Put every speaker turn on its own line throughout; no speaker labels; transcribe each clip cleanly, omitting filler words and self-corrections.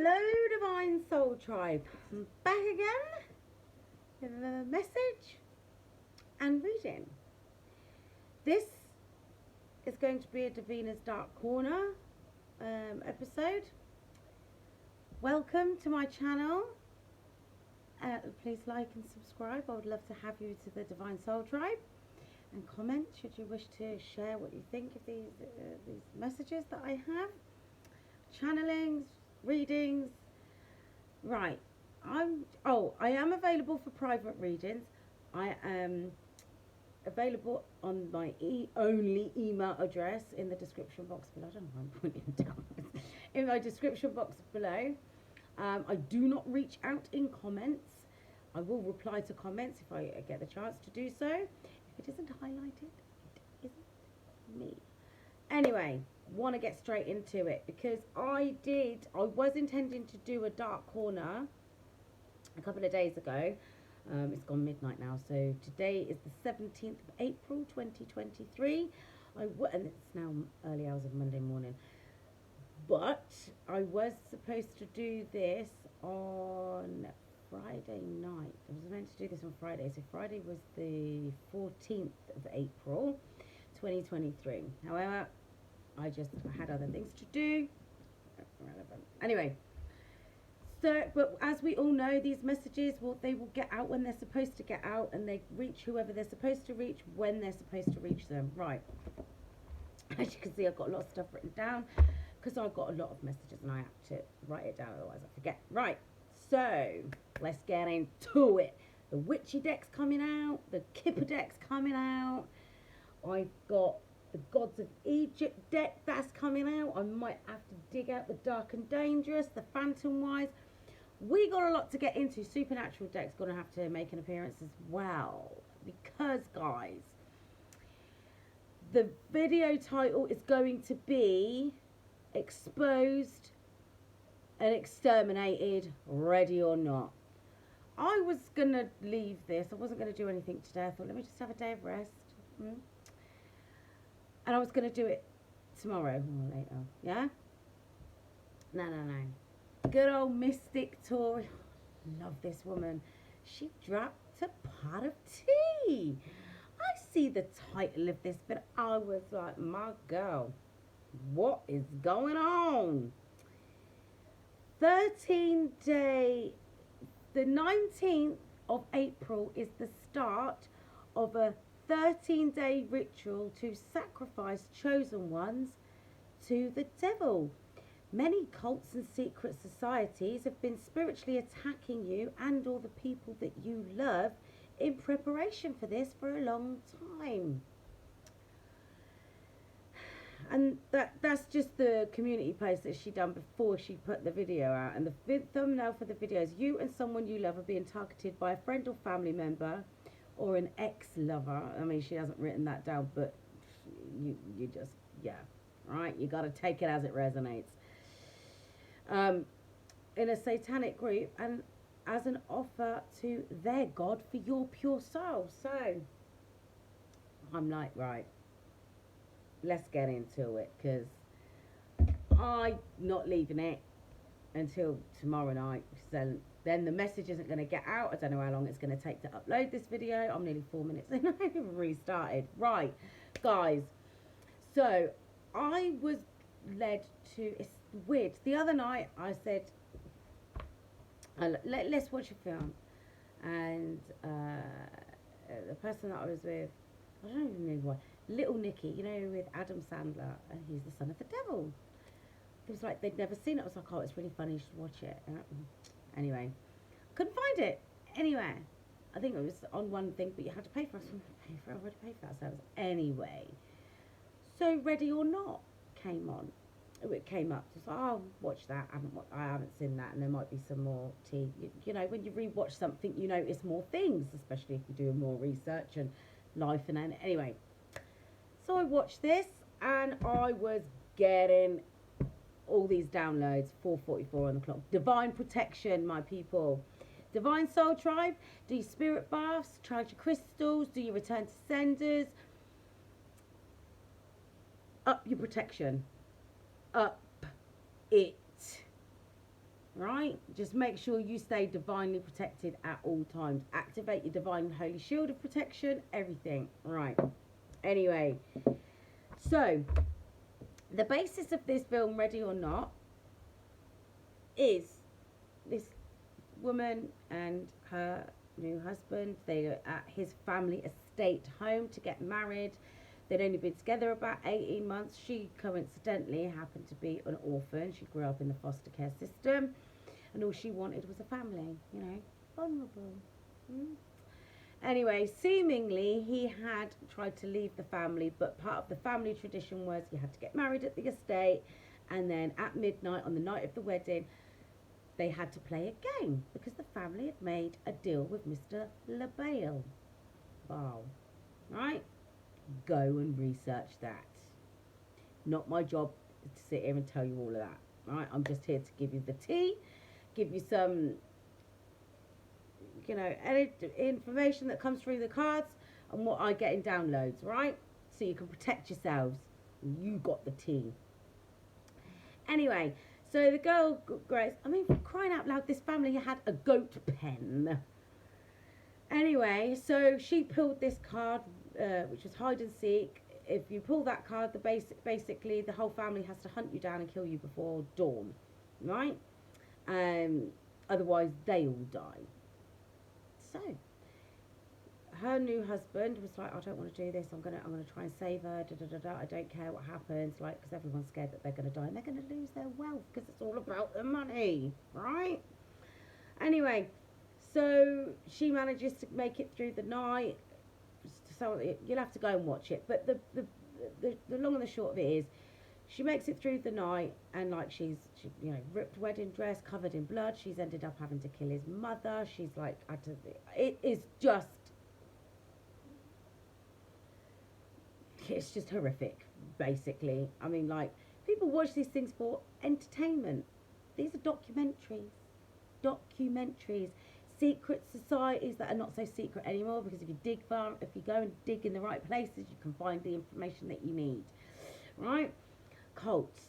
Hello, Divine Soul Tribe. I'm back again with a message and reading. This is going to be a Davina's Dark Corner episode. Welcome to my channel. Please like and subscribe. I would love to have you to the Divine Soul Tribe. And comment should you wish to share what you think of these messages that I have. Channelings, readings. Right, I am available for private readings. I am available on my only email address in the description box below. I don't know why I'm putting it down. In my description box below. I do not reach out in comments. I will reply to comments if I get the chance to do so. If it isn't highlighted, it isn't me. Anyway, want to get straight into it because I was intending to do a dark corner a couple of days ago. It's gone midnight now, so today is the 17th of April 2023. And it's now early hours of Monday morning, but I was supposed to do this on Friday night. I was meant to do this on Friday, so Friday was the 14th of April 2023. However, I just had other things to do. Irrelevant. Anyway, so, but as we all know, these messages will get out when they're supposed to get out, and they reach whoever they're supposed to reach when they're supposed to reach them. Right. As you can see, I've got a lot of stuff written down because I've got a lot of messages and I have to write it down, otherwise I forget. Right. So let's get into it. The Witchy deck's coming out. The Kipper deck's coming out. I've got the Gods of Egypt deck that's coming out. I might have to dig out the Dark and Dangerous, the Phantom Wise. We got a lot to get into. Supernatural deck's going to have to make an appearance as well. Because, guys, the video title is going to be Exposed and Exterminated, Ready or Not. I was going to leave this. I wasn't going to do anything today. I thought, let me just have a day of rest. And I was going to do it tomorrow or later. Yeah? No. Good old Mystic Tori. Love this woman. She dropped a pot of tea. I see the title of this, but I was like, my girl, what is going on? 13-day, the 19th of April is the start of a 13-day ritual to sacrifice chosen ones to the devil. Many cults and secret societies have been spiritually attacking you and all the people that you love in preparation for this for a long time. And that's just the community post that she done before she put the video out. And the thumbnail for the video is you and someone you love are being targeted by a friend or family member or an ex-lover. I mean, she hasn't written that down, but you just, yeah, right? You got to take it as it resonates. In a satanic group and as an offer to their God for your pure soul. So, I'm like, right, let's get into it, because I'm not leaving it until tomorrow night. So then the message isn't going to get out. I don't know how long it's going to take to upload this video. I'm nearly 4 minutes in. I haven't restarted. Right, guys. So I was led to, it's weird. The other night I said, let's watch a film. And the person that I was with, I don't even know why, Little Nicky, you know, with Adam Sandler, and he's the son of the devil. It was like they'd never seen it. I was like, oh, it's really funny, you should watch it. Anyway, couldn't find it anywhere. I think it was on one thing, but you had to pay for it. I already paid for that service. Anyway, so Ready or Not came on. It came up. So I was like, oh, watch that. I haven't seen that, and there might be some more tea. You know, when you rewatch something, you notice more things, especially if you're doing more research and life and then anyway. So I watched this, and I was getting all these downloads. 4:44 on the clock. Divine protection, my people. Divine Soul Tribe. Do your spirit baths, charge your crystals, do your return to senders. Up your protection. Up it. right? Just make sure you stay divinely protected at all times. Activate your divine holy shield of protection, everything, right? Anyway, so the basis of this film, Ready or Not, is this woman and her new husband. They are at his family estate home to get married. They'd only been together about 18 months. She coincidentally happened to be an orphan. She grew up in the foster care system, and all she wanted was a family, you know, vulnerable. Anyway, seemingly he had tried to leave the family, but part of the family tradition was you had to get married at the estate, and then at midnight on the night of the wedding, they had to play a game because the family had made a deal with Mr. LaBelle. Wow. Right? Go and research that. Not my job to sit here and tell you all of that. Right? I'm just here to give you the tea, give you some, you know, information that comes through the cards and what I get in downloads, right? So you can protect yourselves. You got the tea. Anyway, so the girl, Grace, I mean, for crying out loud, this family had a goat pen. Anyway, so she pulled this card, which was hide and seek. If you pull that card, basically the whole family has to hunt you down and kill you before dawn, right? Otherwise, they all die. So her new husband was like, I don't want to do this. I'm gonna try and save her. I don't care what happens, like, because everyone's scared that they're gonna die and they're gonna lose their wealth because it's all about the money, right? Anyway, so she manages to make it through the night. So you'll have to go and watch it. But the long and the short of it is, she makes it through the night, and like she you know, ripped wedding dress, covered in blood. She's ended up having to kill his mother. She's like, it is just, it's just horrific, basically. I mean, like, people watch these things for entertainment. These are documentaries. Secret societies that are not so secret anymore, because if you go and dig in the right places, you can find the information that you need, right? Cults,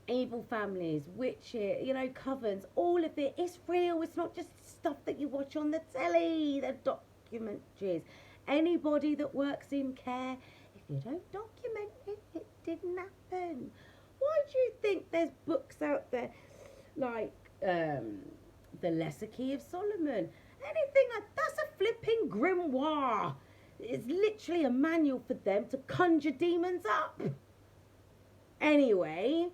evil families, witches, you know, covens, all of it is real. It's not just stuff that you watch on the telly. They're documentaries. Anybody that works in care, if you don't document it, it didn't happen. Why do you think there's books out there like The Lesser Key of Solomon? Anything like that's a flipping grimoire. It's literally a manual for them to conjure demons up. Anyway,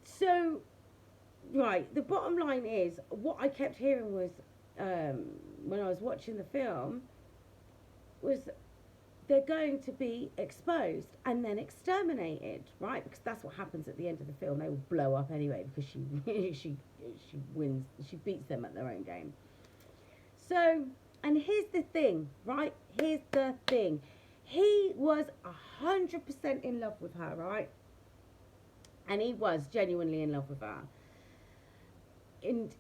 so, right, the bottom line is, what I kept hearing was, when I was watching the film, was they're going to be exposed and then exterminated, right? Because that's what happens at the end of the film. They will blow up anyway because she wins, she beats them at their own game. So, and here's the thing, right? Here's the thing. He was 100% in love with her, right? And he was genuinely in love with her. And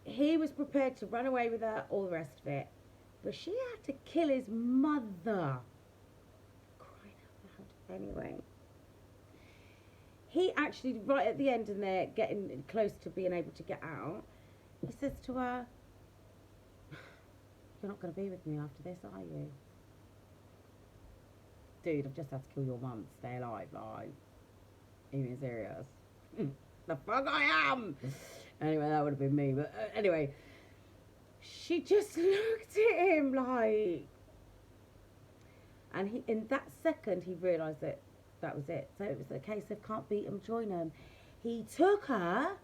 he was prepared to run away with her, all the rest of it. But she had to kill his mother. Crying out loud. Anyway. He actually, right at the end, and they're getting close to being able to get out, he says to her, you're not going to be with me after this, are you? Dude, I've just had to kill your mum to stay alive, like. Are you being serious? The fuck I am! Anyway, that would have been me, but anyway. She just looked at him like... And in that second, he realised that that was it. So it was a case of can't beat 'em, join 'em. He took her,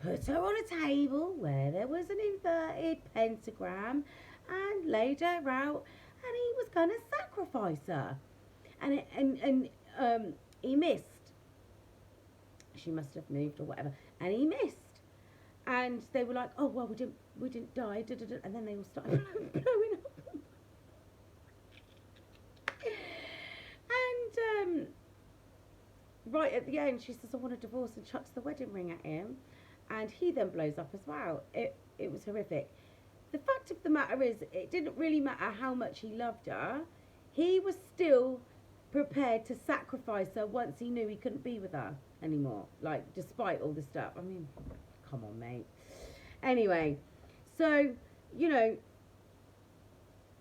put her on a table where there was an inverted pentagram, and laid her out, and he was going to sacrifice her. And he missed. She must have moved or whatever, and he missed. And they were like, oh well, we didn't die, and then they all started blowing up. And right at the end, she says, I want a divorce, and chucks the wedding ring at him, and he then blows up as well. It was horrific. The fact of the matter is, it didn't really matter how much he loved her. He was still prepared to sacrifice her once he knew he couldn't be with her. anymore. Like, despite all the stuff. I mean, come on, mate. Anyway, so, you know,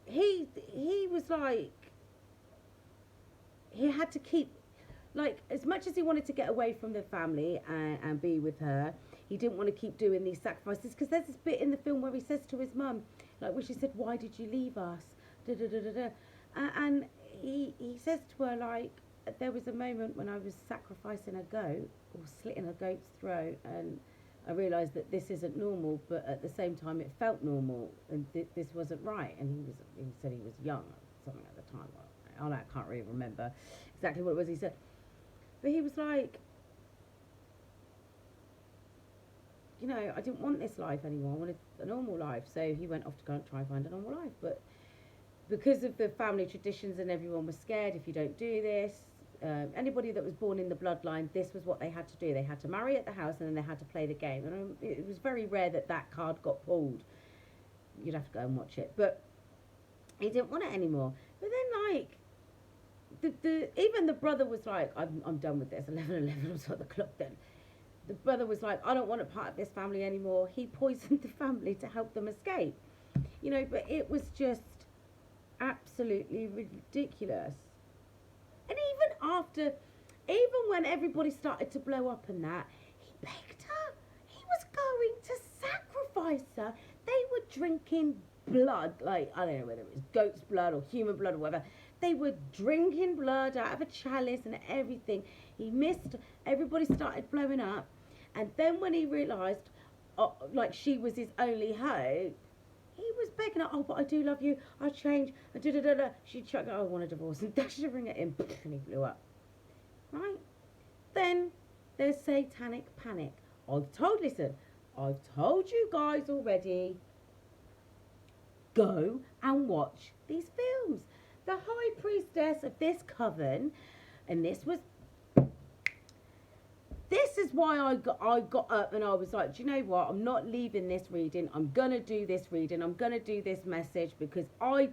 he was like, he had to keep, like, as much as he wanted to get away from the family and be with her, he didn't want to keep doing these sacrifices, because there's this bit in the film where he says to his mum, like, when she said, why did you leave us? Da, da, da, da, da. And he says to her, like, there was a moment when I was sacrificing a goat or slitting a goat's throat, and I realised that this isn't normal, but at the same time it felt normal, and this wasn't right. And he said he was young or something at the time. I can't really remember exactly what it was he said, but he was like, you know, I didn't want this life anymore. I wanted a normal life. So he went off to go and try and find a normal life. But because of the family traditions and everyone was scared, if you don't do this, anybody that was born in the bloodline, this was what they had to do. They had to marry at the house, and then they had to play the game. And it was very rare that card got pulled. You'd have to go and watch it. But he didn't want it anymore. But then, like, even the brother was like, I'm done with this. 11:11 was what the clock then. The brother was like, I don't want a part of this family anymore. He poisoned the family to help them escape. You know, but it was just absolutely ridiculous. And even when everybody started to blow up and that, he begged her. He was going to sacrifice her. They were drinking blood, like, I don't know whether it was goat's blood or human blood or whatever. They were drinking blood out of a chalice and everything. He missed, everybody started blowing up. And then when he realised, like, she was his only hope, he was begging her, oh, but I do love you, I changed, da-da-da-da. She chucked, oh, I want a divorce, and dashed the ring at him, and he blew up. Right? Then there's satanic panic. I've told you guys already, go and watch these films. The high priestess of this coven, and this is why I got up and I was like, do you know what? I'm not leaving this reading. I'm going to do this reading. I'm going to do this message, because I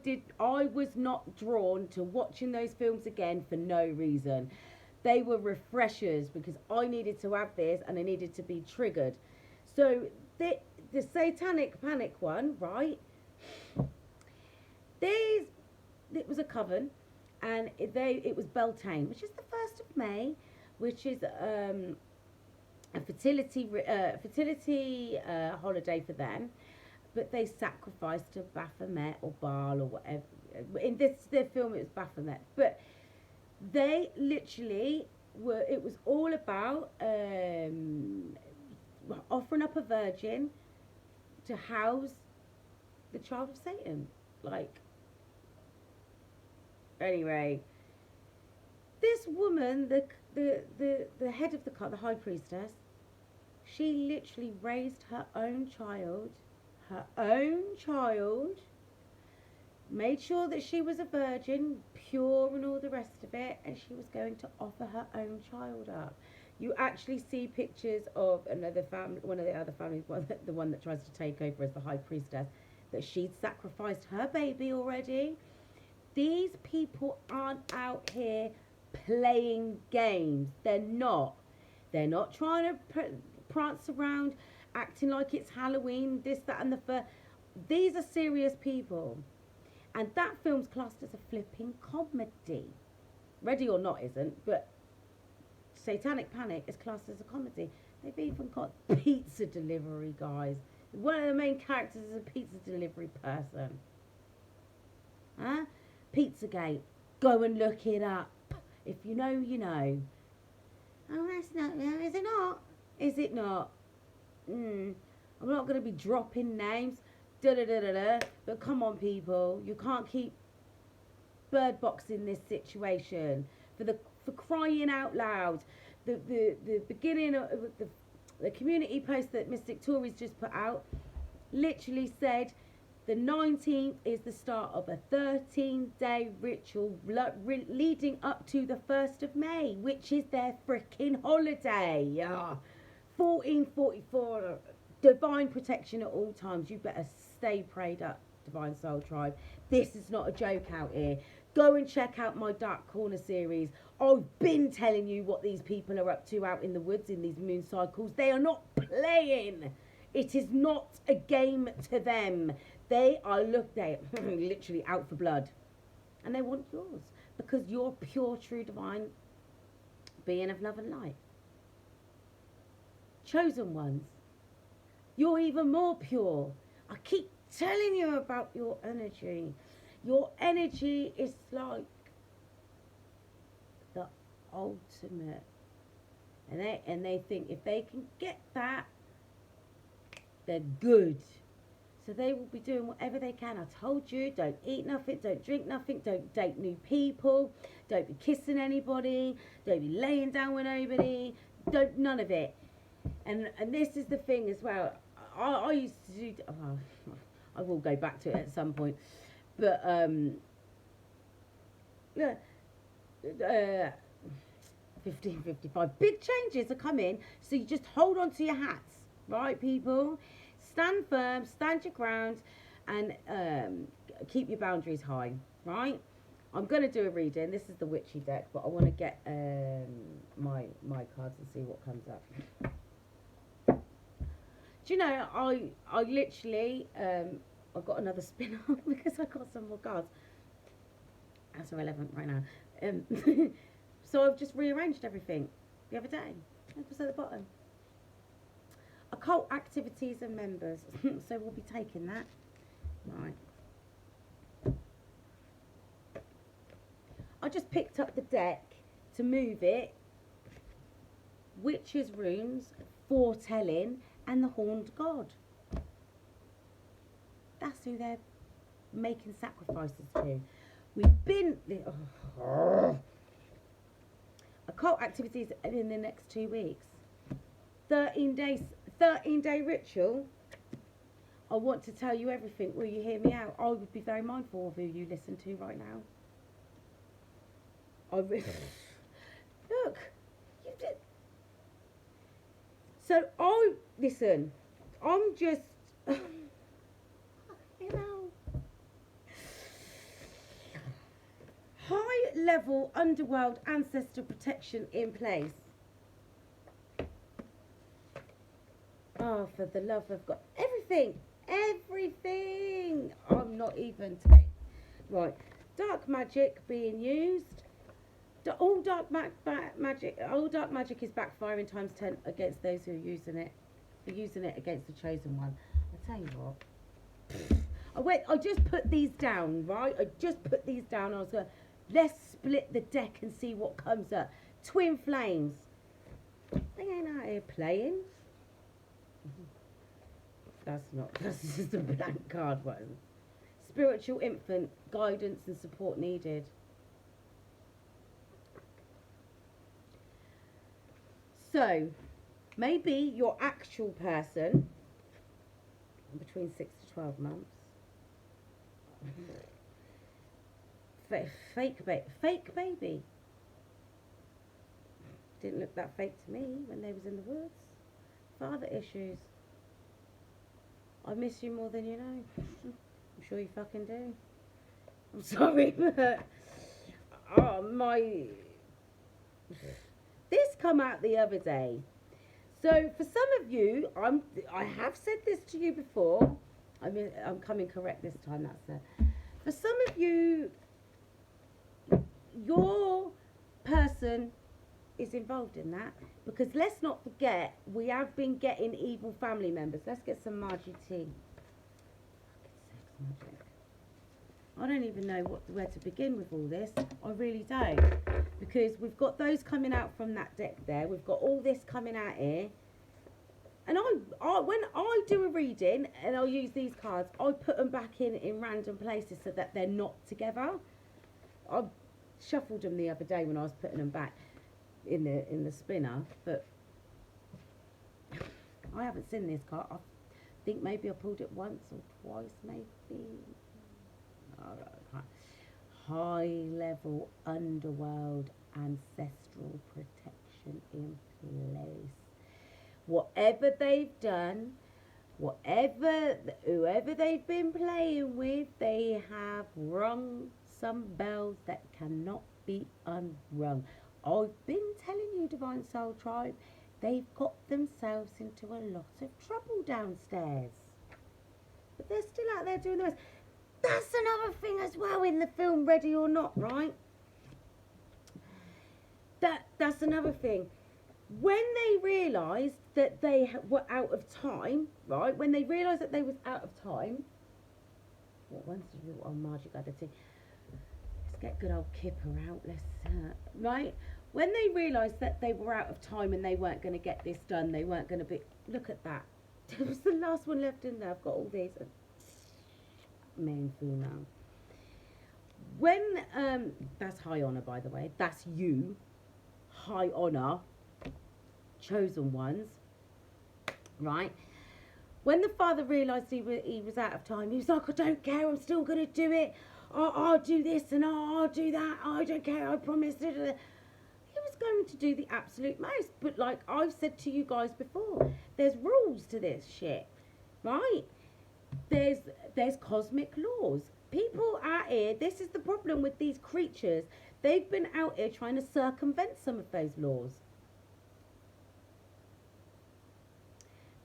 was not drawn to watching those films again for no reason. They were refreshers, because I needed to have this and I needed to be triggered. So the satanic panic one, right? It was a coven, and it was Beltane, which is the 1st of May, which is a fertility holiday for them. But they sacrificed to Baphomet or Baal or whatever. In their film, it was Baphomet. But they literally were. It was all about offering up a virgin to house the child of Satan, like. Anyway, this woman, the head of the cult, the high priestess, she literally raised her own child, made sure that she was a virgin, pure and all the rest of it, and she was going to offer her own child up. You actually see pictures of another family, one of the other families, the one that tries to take over as the high priestess, that she'd sacrificed her baby already. These people aren't out here playing games. They're not. They're not trying to prance around, acting like it's Halloween, this, that, and the third. These are serious people. And that film's classed as a flipping comedy. Ready or Not isn't, but Satanic Panic is classed as a comedy. They've even got pizza delivery guys. One of the main characters is a pizza delivery person. Huh? Pizzagate. Go and look it up. If you know, you know. Oh, that's not, is it not? Is it not? I'm not going to be dropping names. But come on, people. You can't keep bird boxing this situation. For crying out loud. The beginning of the community post that Mystic Tories just put out literally said the 19th is the start of a 13-day ritual leading up to the 1st of May, which is their freaking holiday. 1444, divine protection at all times. You better stay prayed up, Divine Soul Tribe. This is not a joke out here. Go and check out my Dark Corner series I've been telling you what these people are up to out in the woods in these moon cycles. They are not playing. It is not a game to them. They are literally out for blood. And they want yours. Because you're pure, true, divine being of love and light. Chosen ones. You're even more pure. I keep telling you about your energy. Your energy is like the ultimate. And they think if they can get that, they're good. So they will be doing whatever they can. I told you, don't eat nothing, don't drink nothing, don't date new people, don't be kissing anybody, don't be laying down with nobody, none of it. And this is the thing as well. I used to do, I will go back to it at some point, but 15:55. Big changes are coming, so you just hold on to your hats, right, people? Stand firm, stand your ground, and keep your boundaries high, right? I'm going to do a reading. This is the witchy deck, but I want to get my cards and see what comes up. Do you know, I literally, I've got another spinner because I got some more cards. That's irrelevant right now. So I've just rearranged everything the other day. It was at the bottom. Occult activities and members. So we'll be taking that. Right. I just picked up the deck to move it. Witches' runes, foretelling, and the horned god. That's who they're making sacrifices to. We've been... Occult activities in the next 2 weeks. 13-day ritual. I want to tell you everything. Will you hear me out? I would be very mindful of who you listen to right now. Look, you did. So listen, I'm just, you know, high level underworld ancestor protection in place. Oh, for the love of God. Everything. I'm not even right. Dark magic being used. All dark magic is backfiring times 10 against those who are using it. For using it against the chosen one. I'll tell you what. I just put these down, right? I was going, let's split the deck and see what comes up. Twin flames. They ain't out here playing. That's just a blank card one. Spiritual infant, guidance and support needed. So, maybe your actual person, between 6 to 12 months, fake baby. Didn't look that fake to me when they was in the woods. Father issues. I miss you more than you know. I'm sure you fucking do. I'm sorry, but this come out the other day. So for some of you, I have said this to you before. I mean, I'm coming correct this time. That's it. For some of you, your person is involved in that, because let's not forget, we have been getting evil family members. Let's get some Margie tea. Fucking sex magic. I don't even know where to begin with all this. I really don't, because we've got those coming out from that deck there. We've got all this coming out here, and when I do a reading and I'll use these cards, I put them back in random places so that they're not together. I shuffled them the other day when I was putting them back in the spinner, but I haven't seen this card. I think maybe I pulled it once or twice, maybe. High level underworld ancestral protection in place. Whatever they've done, whoever they've been playing with, they have rung some bells that cannot be unrung. I've been telling you, Divine Soul Tribe, they've got themselves into a lot of trouble downstairs. But they're still out there doing the rest. That's another thing as well in the film Ready or Not, right? That's another thing. When they realised that they were out of time, right? When they realised that they was out of time, what ones did you? Oh, Margie got it. Let's get good old Kipper out. Right? When they realised that they were out of time and they weren't going to get this done, they weren't going to be. Look at that. It was the last one left in there. I've got all these. Main female. When that's high honour, by the way. That's you. High honour. Chosen ones. Right? When the father realised he was out of time, he was like, I don't care, I'm still going to do it. I'll do this and I'll do that. I don't care, I promise. He was going to do the absolute most. But like I've said to you guys before, there's rules to this shit, right? There's cosmic laws. People out here, this is the problem with these creatures. They've been out here trying to circumvent some of those laws.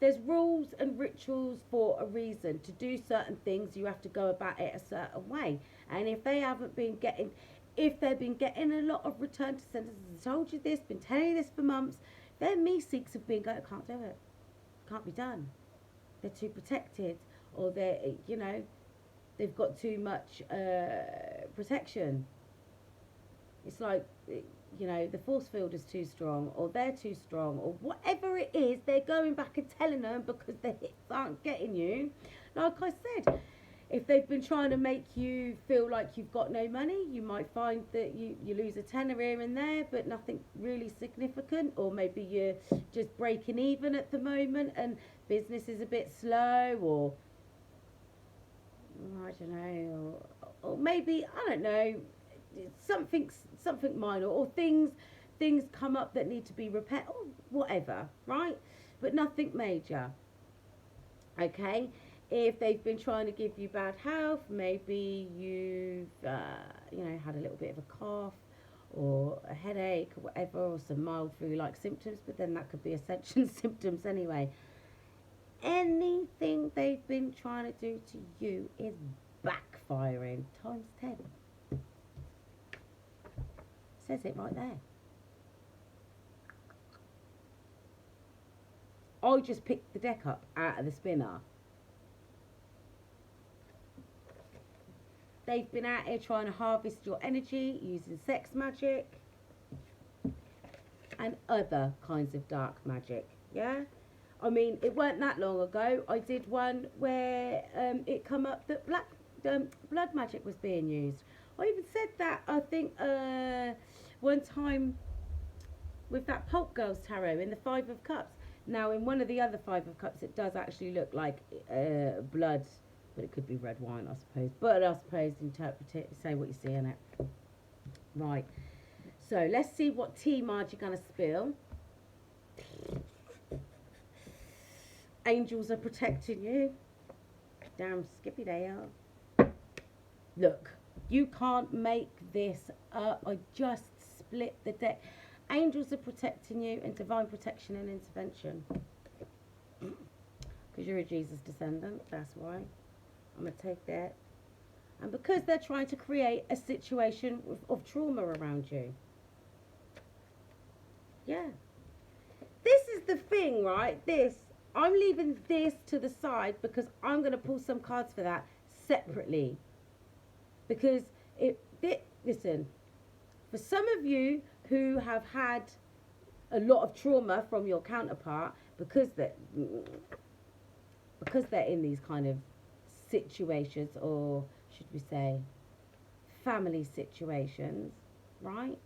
There's rules and rituals for a reason. To do certain things, you have to go about it a certain way. And if they haven't been getting, if they've been getting a lot of return to sentences, I told you this, been telling you this for months, their Meeseeks have been going, can't do it. Can't be done. They're too protected. Or they're, you know, they've got too much protection. It's like, you know, the force field is too strong, or they're too strong, or whatever it is, they're going back and telling them because the hits aren't getting you. Like I said, if they've been trying to make you feel like you've got no money, you might find that you lose a tenner here and there, but nothing really significant, or maybe you're just breaking even at the moment and business is a bit slow, or I don't know, or maybe, I don't know, something minor, or things come up that need to be repaired, or whatever, right? But nothing major. Okay, if they've been trying to give you bad health, maybe you've you know, had a little bit of a cough or a headache or whatever, or some mild flu-like symptoms, but then that could be ascension symptoms anyway. Anything they've been trying to do to you is backfiring times 10. Says it right there. I just picked the deck up out of the spinner. They've been out here trying to harvest your energy using sex magic and other kinds of dark magic. Yeah? I mean, it weren't that long ago. I did one where it come up that blood magic was being used. I even said that, I think, one time with that Pulp Girls Tarot in the Five of Cups. Now, in one of the other Five of Cups, it does actually look like blood, but it could be red wine, I suppose. But I suppose interpret it, say what you see in it. Right. So, let's see what tea, Marge, you're going to spill. Angels are protecting you. Damn skippy they are. Look, you can't make this up. I just split the deck. Angels are protecting you, and divine protection and intervention. Because you're a Jesus descendant, that's why. I'm going to take that. And because they're trying to create a situation of trauma around you. Yeah. This is the thing, right? I'm leaving this to the side because I'm going to pull some cards for that separately. Because, listen, for some of you who have had a lot of trauma from your counterpart, because they're in these kind of situations, or should we say family situations, right?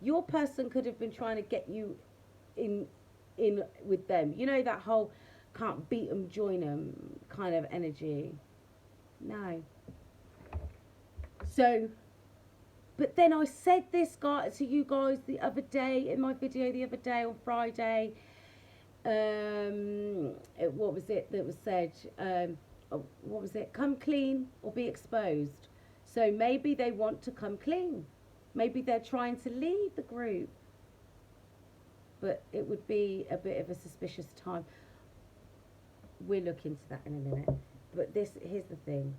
Your person could have been trying to get you in with them. You know, that whole can't beat them, join them kind of energy. No. So, but then I said this guy to you guys the other day, in my video the other day on Friday. What was it that was said? What was it? Come clean or be exposed. So maybe they want to come clean. Maybe they're trying to leave the group. but it would be a bit of a suspicious time. We'll look into that in a minute. But here's the thing.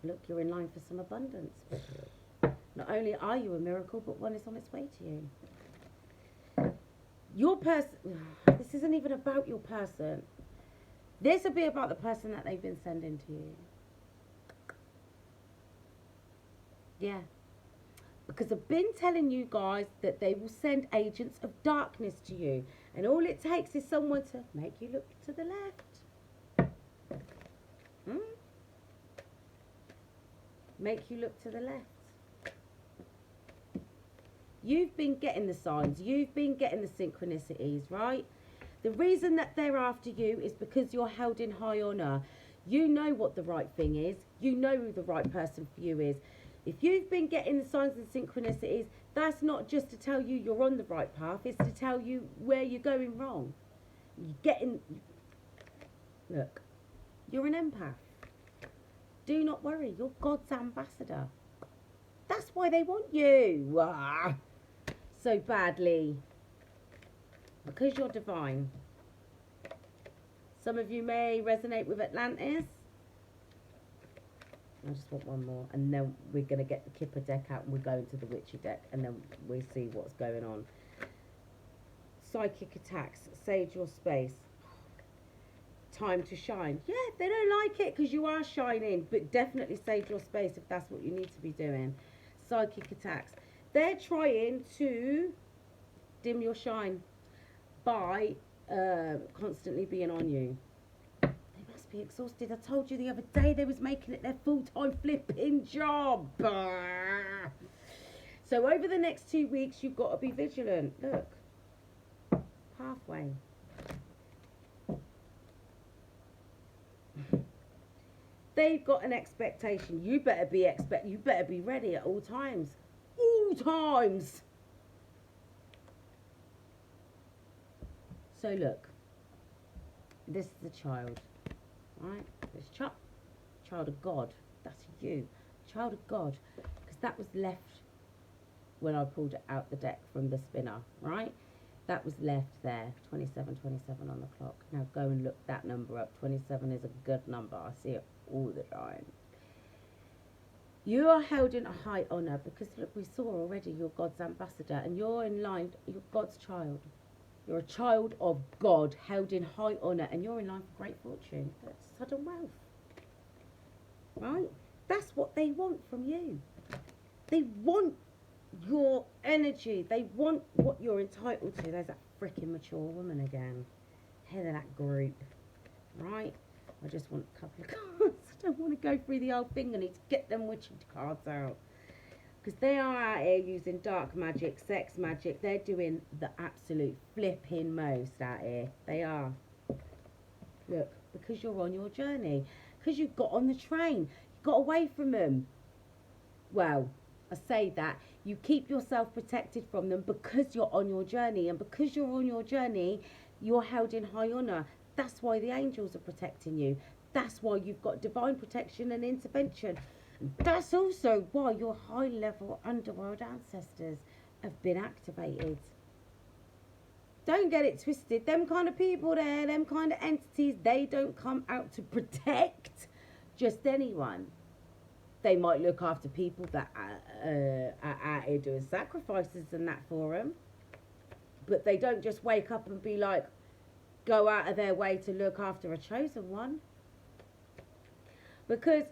Look, you're in line for some abundance. Not only are you a miracle, but one is on its way to you. Your person, this isn't even about your person. This will be about the person that they've been sending to you. Yeah. Because I've been telling you guys that they will send agents of darkness to you. And all it takes is someone to make you look to the left. Make you look to the left. You've been getting the signs. You've been getting the synchronicities, right? The reason that they're after you is because you're held in high honour. You know what the right thing is. You know who the right person for you is. If you've been getting the signs and synchronicities, that's not just to tell you you're on the right path. It's to tell you where you're going wrong. Look, you're an empath. Do not worry, you're God's ambassador. That's why they want you so badly. Because you're divine. Some of you may resonate with Atlantis. I just want one more. And then we're going to get the Kipper deck out and we're going to the Witchy deck. And then we'll see what's going on. Psychic attacks. Sage your space. Time to shine. Yeah, they don't like it because you are shining. But definitely sage your space if that's what you need to be doing. Psychic attacks. They're trying to dim your shine by constantly being on you. They must be exhausted. I told you the other day they was making it their full-time flipping job. So over the next 2 weeks you've got to be vigilant. Look, pathway. They've got an expectation. You better be ready at all times. All times. So look, this is the child, right? This child of God. That's you, child of God, because that was left when I pulled it out the deck from the spinner, right? That was left there, 27 on the clock. Now go and look that number up. 27 is a good number. I see it all the time. You are held in a high honour because, look, we saw already you're God's ambassador and you're in line, you're God's child. You're a child of God, held in high honour, and you're in line for great fortune. That's sudden wealth. Right? That's what they want from you. They want your energy. They want what you're entitled to. There's that freaking mature woman again. Head of that group. Right? I just want a couple of cards. I don't want to go through the whole thing. I need to get them witchy cards out. Because they are out here using dark magic, sex magic. They're doing the absolute flipping most out here. They are. Look, because you're on your journey. Because you got on the train. You got away from them. Well, I say that. You keep yourself protected from them because you're on your journey. And because you're on your journey, you're held in high honour. That's why the angels are protecting you. That's why you've got divine protection and intervention. That's also why your high-level underworld ancestors have been activated. Don't get it twisted. Them kind of people there, them kind of entities, they don't come out to protect just anyone. They might look after people that are out here doing sacrifices and that for them. But they don't just wake up and be like, go out of their way to look after a chosen one. Because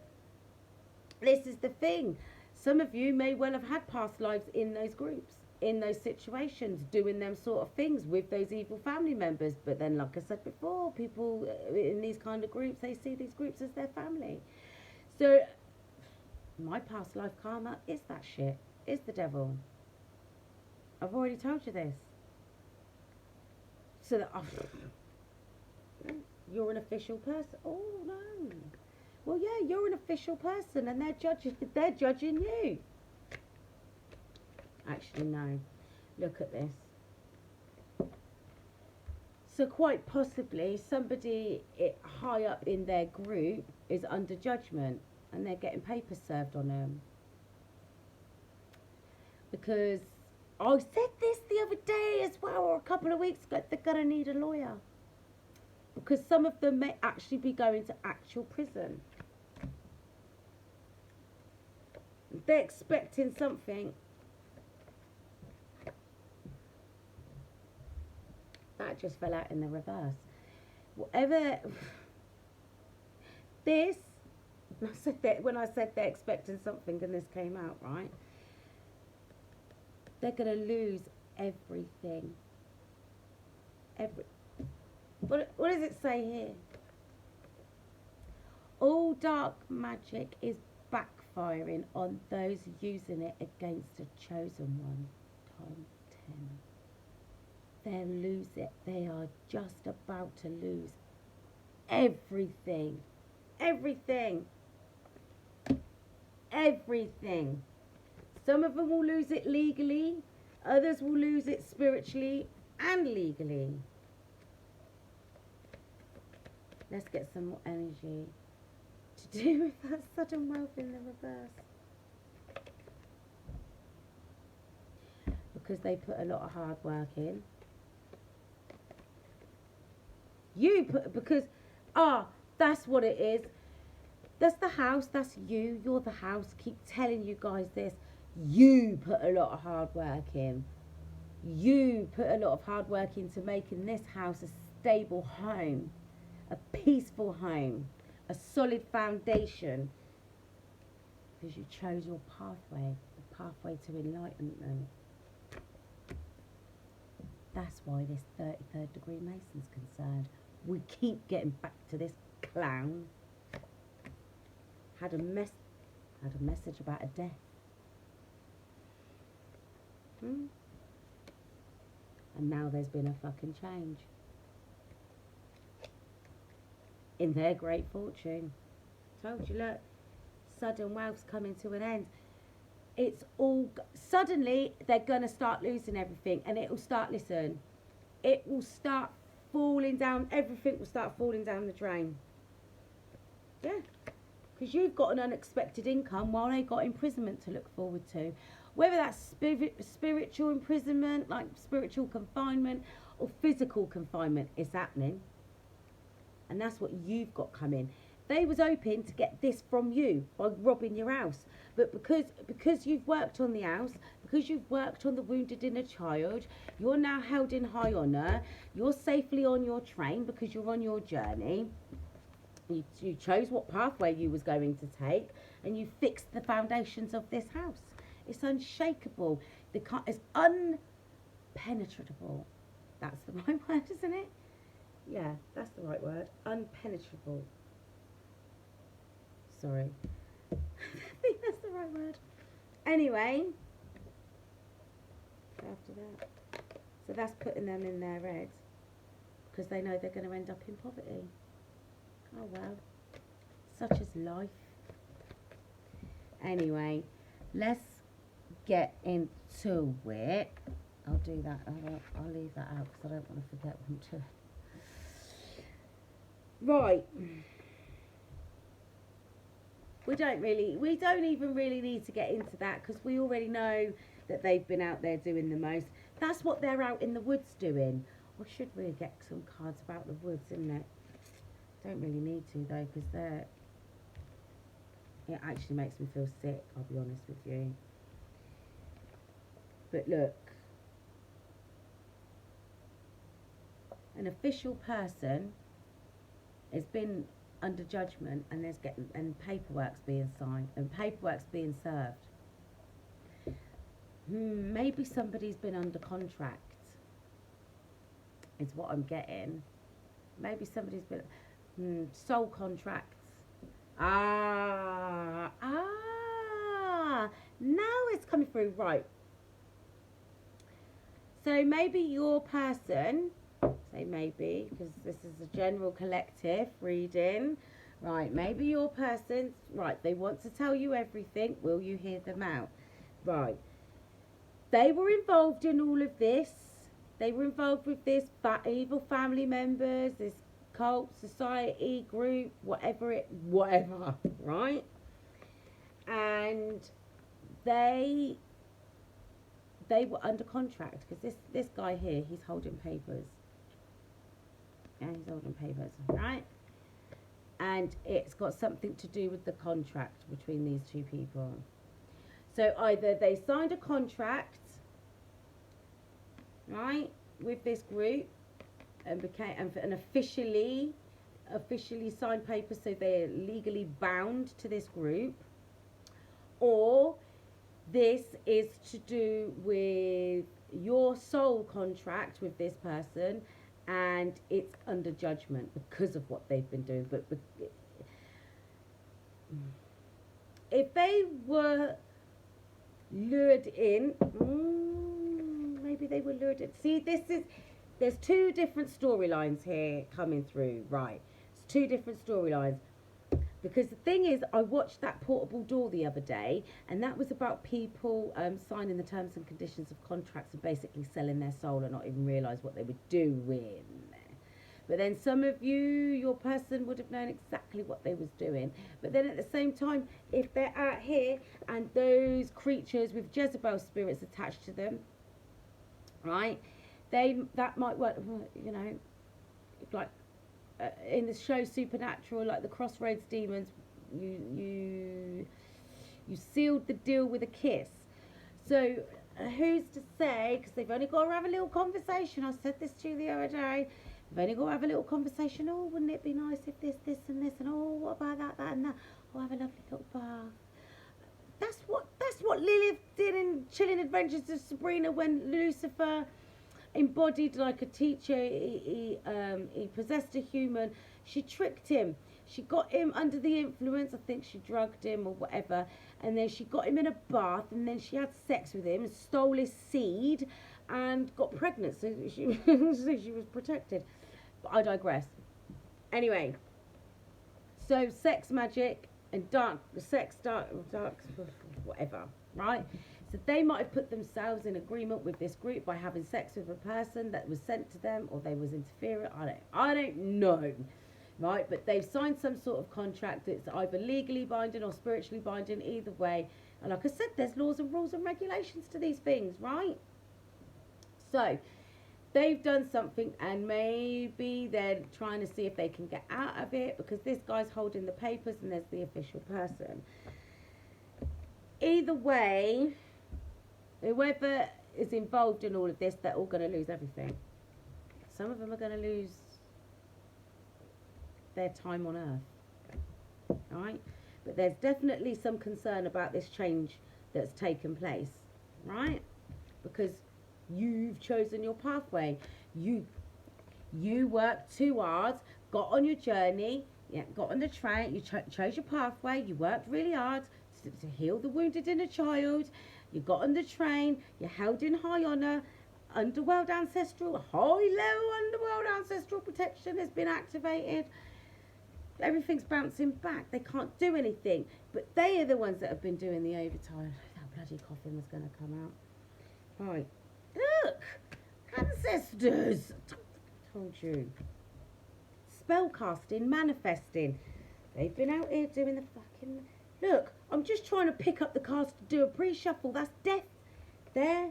this is the thing. Some of you may well have had past lives in those groups, in those situations, doing them sort of things with those evil family members. But then, like I said before, people in these kind of groups, they see these groups as their family. So, my past life karma is that shit. Is the devil. I've already told you this. So that you're an official person. Oh, no. Well, yeah, you're an official person and they're judging you. Actually, no. Look at this. So quite possibly somebody high up in their group is under judgment and they're getting papers served on them. Because I said this the other day as well, or a couple of weeks ago. They're going to need a lawyer. Because some of them may actually be going to actual prison. They're expecting something. That just fell out in the reverse. Whatever. This, I said that when I said they're expecting something and this came out, right? They're going to lose everything. What does it say here? All dark magic is backfiring on those using it against a chosen one. Time 10. They'll lose it. They are just about to lose everything. Everything. Everything. Some of them will lose it legally. Others will lose it spiritually and legally. Let's get some more energy to do with that sudden wealth in the reverse. Because they put a lot of hard work in. That's what it is. That's the house, that's you, you're the house. Keep telling you guys this. You put a lot of hard work in. You put a lot of hard work into making this house a stable home. A peaceful home, a solid foundation, because you chose your pathway, the pathway to enlightenment. That's why this 33rd degree Mason's concerned. We keep getting back to this clown. Had a message about a death. And now there's been a fucking change. In their great fortune. Told you, look, sudden wealth's coming to an end. It's all, suddenly they're going to start losing everything, and it will start, listen, it will start falling down, everything will start falling down the drain. Yeah, because you've got an unexpected income while they got imprisonment to look forward to. Whether that's spiritual imprisonment, like spiritual confinement, or physical confinement, it's happening. And that's what you've got coming. They was hoping to get this from you by robbing your house. But because you've worked on the house, because you've worked on the wounded inner child, you're now held in high honour. You're safely on your train because you're on your journey. You chose what pathway you was going to take, and you fixed the foundations of this house. It's unshakable. It's unpenetrable. That's the right word, isn't it? Yeah, that's the right word. Unpenetrable. Sorry. I think that's the right word. Anyway. After that. So that's putting them in their head. Because they know they're going to end up in poverty. Oh well. Such is life. Anyway. Let's get into it. I'll do that. I'll leave that out because I don't want to forget one to. Right. We don't even really need to get into that because we already know that they've been out there doing the most. That's what they're out in the woods doing. I should really get some cards about the woods, isn't it? Don't really need to though because it actually makes me feel sick, I'll be honest with you. But look. An official person has been under judgment and paperwork's being signed and paperwork's being served. Maybe somebody's been under contract is what I'm getting. Maybe somebody's been sole contracts. Now it's coming through. Right, so maybe your person, say maybe, because this is a general collective reading. Right, maybe your person, right, they want to tell you everything. Will you hear them out? Right. They were involved in all of this. They were involved with this evil family members, this cult, society, group, whatever, right? And they they were under contract, because this guy here, he's holding papers. Yeah, he's holding papers, right? And it's got something to do with the contract between these two people. So either they signed a contract, right, with this group, and officially signed papers, so they're legally bound to this group, or this is to do with your soul contract with this person, and it's under judgment because of what they've been doing. But if they were lured in, maybe they were lured in. See, there's two different storylines here coming through, right? It's two different storylines. Because the thing is, I watched that portable door the other day, and that was about people signing the terms and conditions of contracts and basically selling their soul and not even realise what they were doing. But then some of you, your person would have known exactly what they was doing. But then at the same time, if they're out here and those creatures with Jezebel spirits attached to them, right, that might work, you know, like in the show Supernatural, like the Crossroads demons, you sealed the deal with a kiss. So who's to say, because they've only got to have a little conversation. I said this to you the other day. They've only got to have a little conversation. Oh, wouldn't it be nice if this and this, and oh, what about that and that? Oh, have a lovely little bath. That's what Lilith did in Chilling Adventures of Sabrina when Lucifer embodied like a teacher. He possessed a human. She tricked him. She got him under the influence. I think she drugged him or whatever, and then she got him in a bath, and then she had sex with him and stole his seed and got pregnant. So she she was protected. But I digress. Anyway, so sex magic and dark whatever, right? So they might have put themselves in agreement with this group by having sex with a person that was sent to them, or they was interfering. I don't know, right? But they've signed some sort of contract that's either legally binding or spiritually binding, either way. And like I said, there's laws and rules and regulations to these things, right? So they've done something, and maybe they're trying to see if they can get out of it, because this guy's holding the papers and there's the official person. Either way, whoever is involved in all of this, they're all going to lose everything. Some of them are going to lose their time on earth, right? But there's definitely some concern about this change that's taken place, right? Because you've chosen your pathway. You worked too hard, got on your journey, got on the train, you chose your pathway, you worked really hard to heal the wounded inner child. You got on the train, you're held in high honour, underworld ancestral, high-level underworld ancestral protection has been activated. Everything's bouncing back. They can't do anything. But they are the ones that have been doing the overtime. That bloody coffin was going to come out. Right. Look! Ancestors! I told you. Spellcasting, manifesting. They've been out here doing the fucking... Look, I'm just trying to pick up the cards to do a pre-shuffle. That's death. There.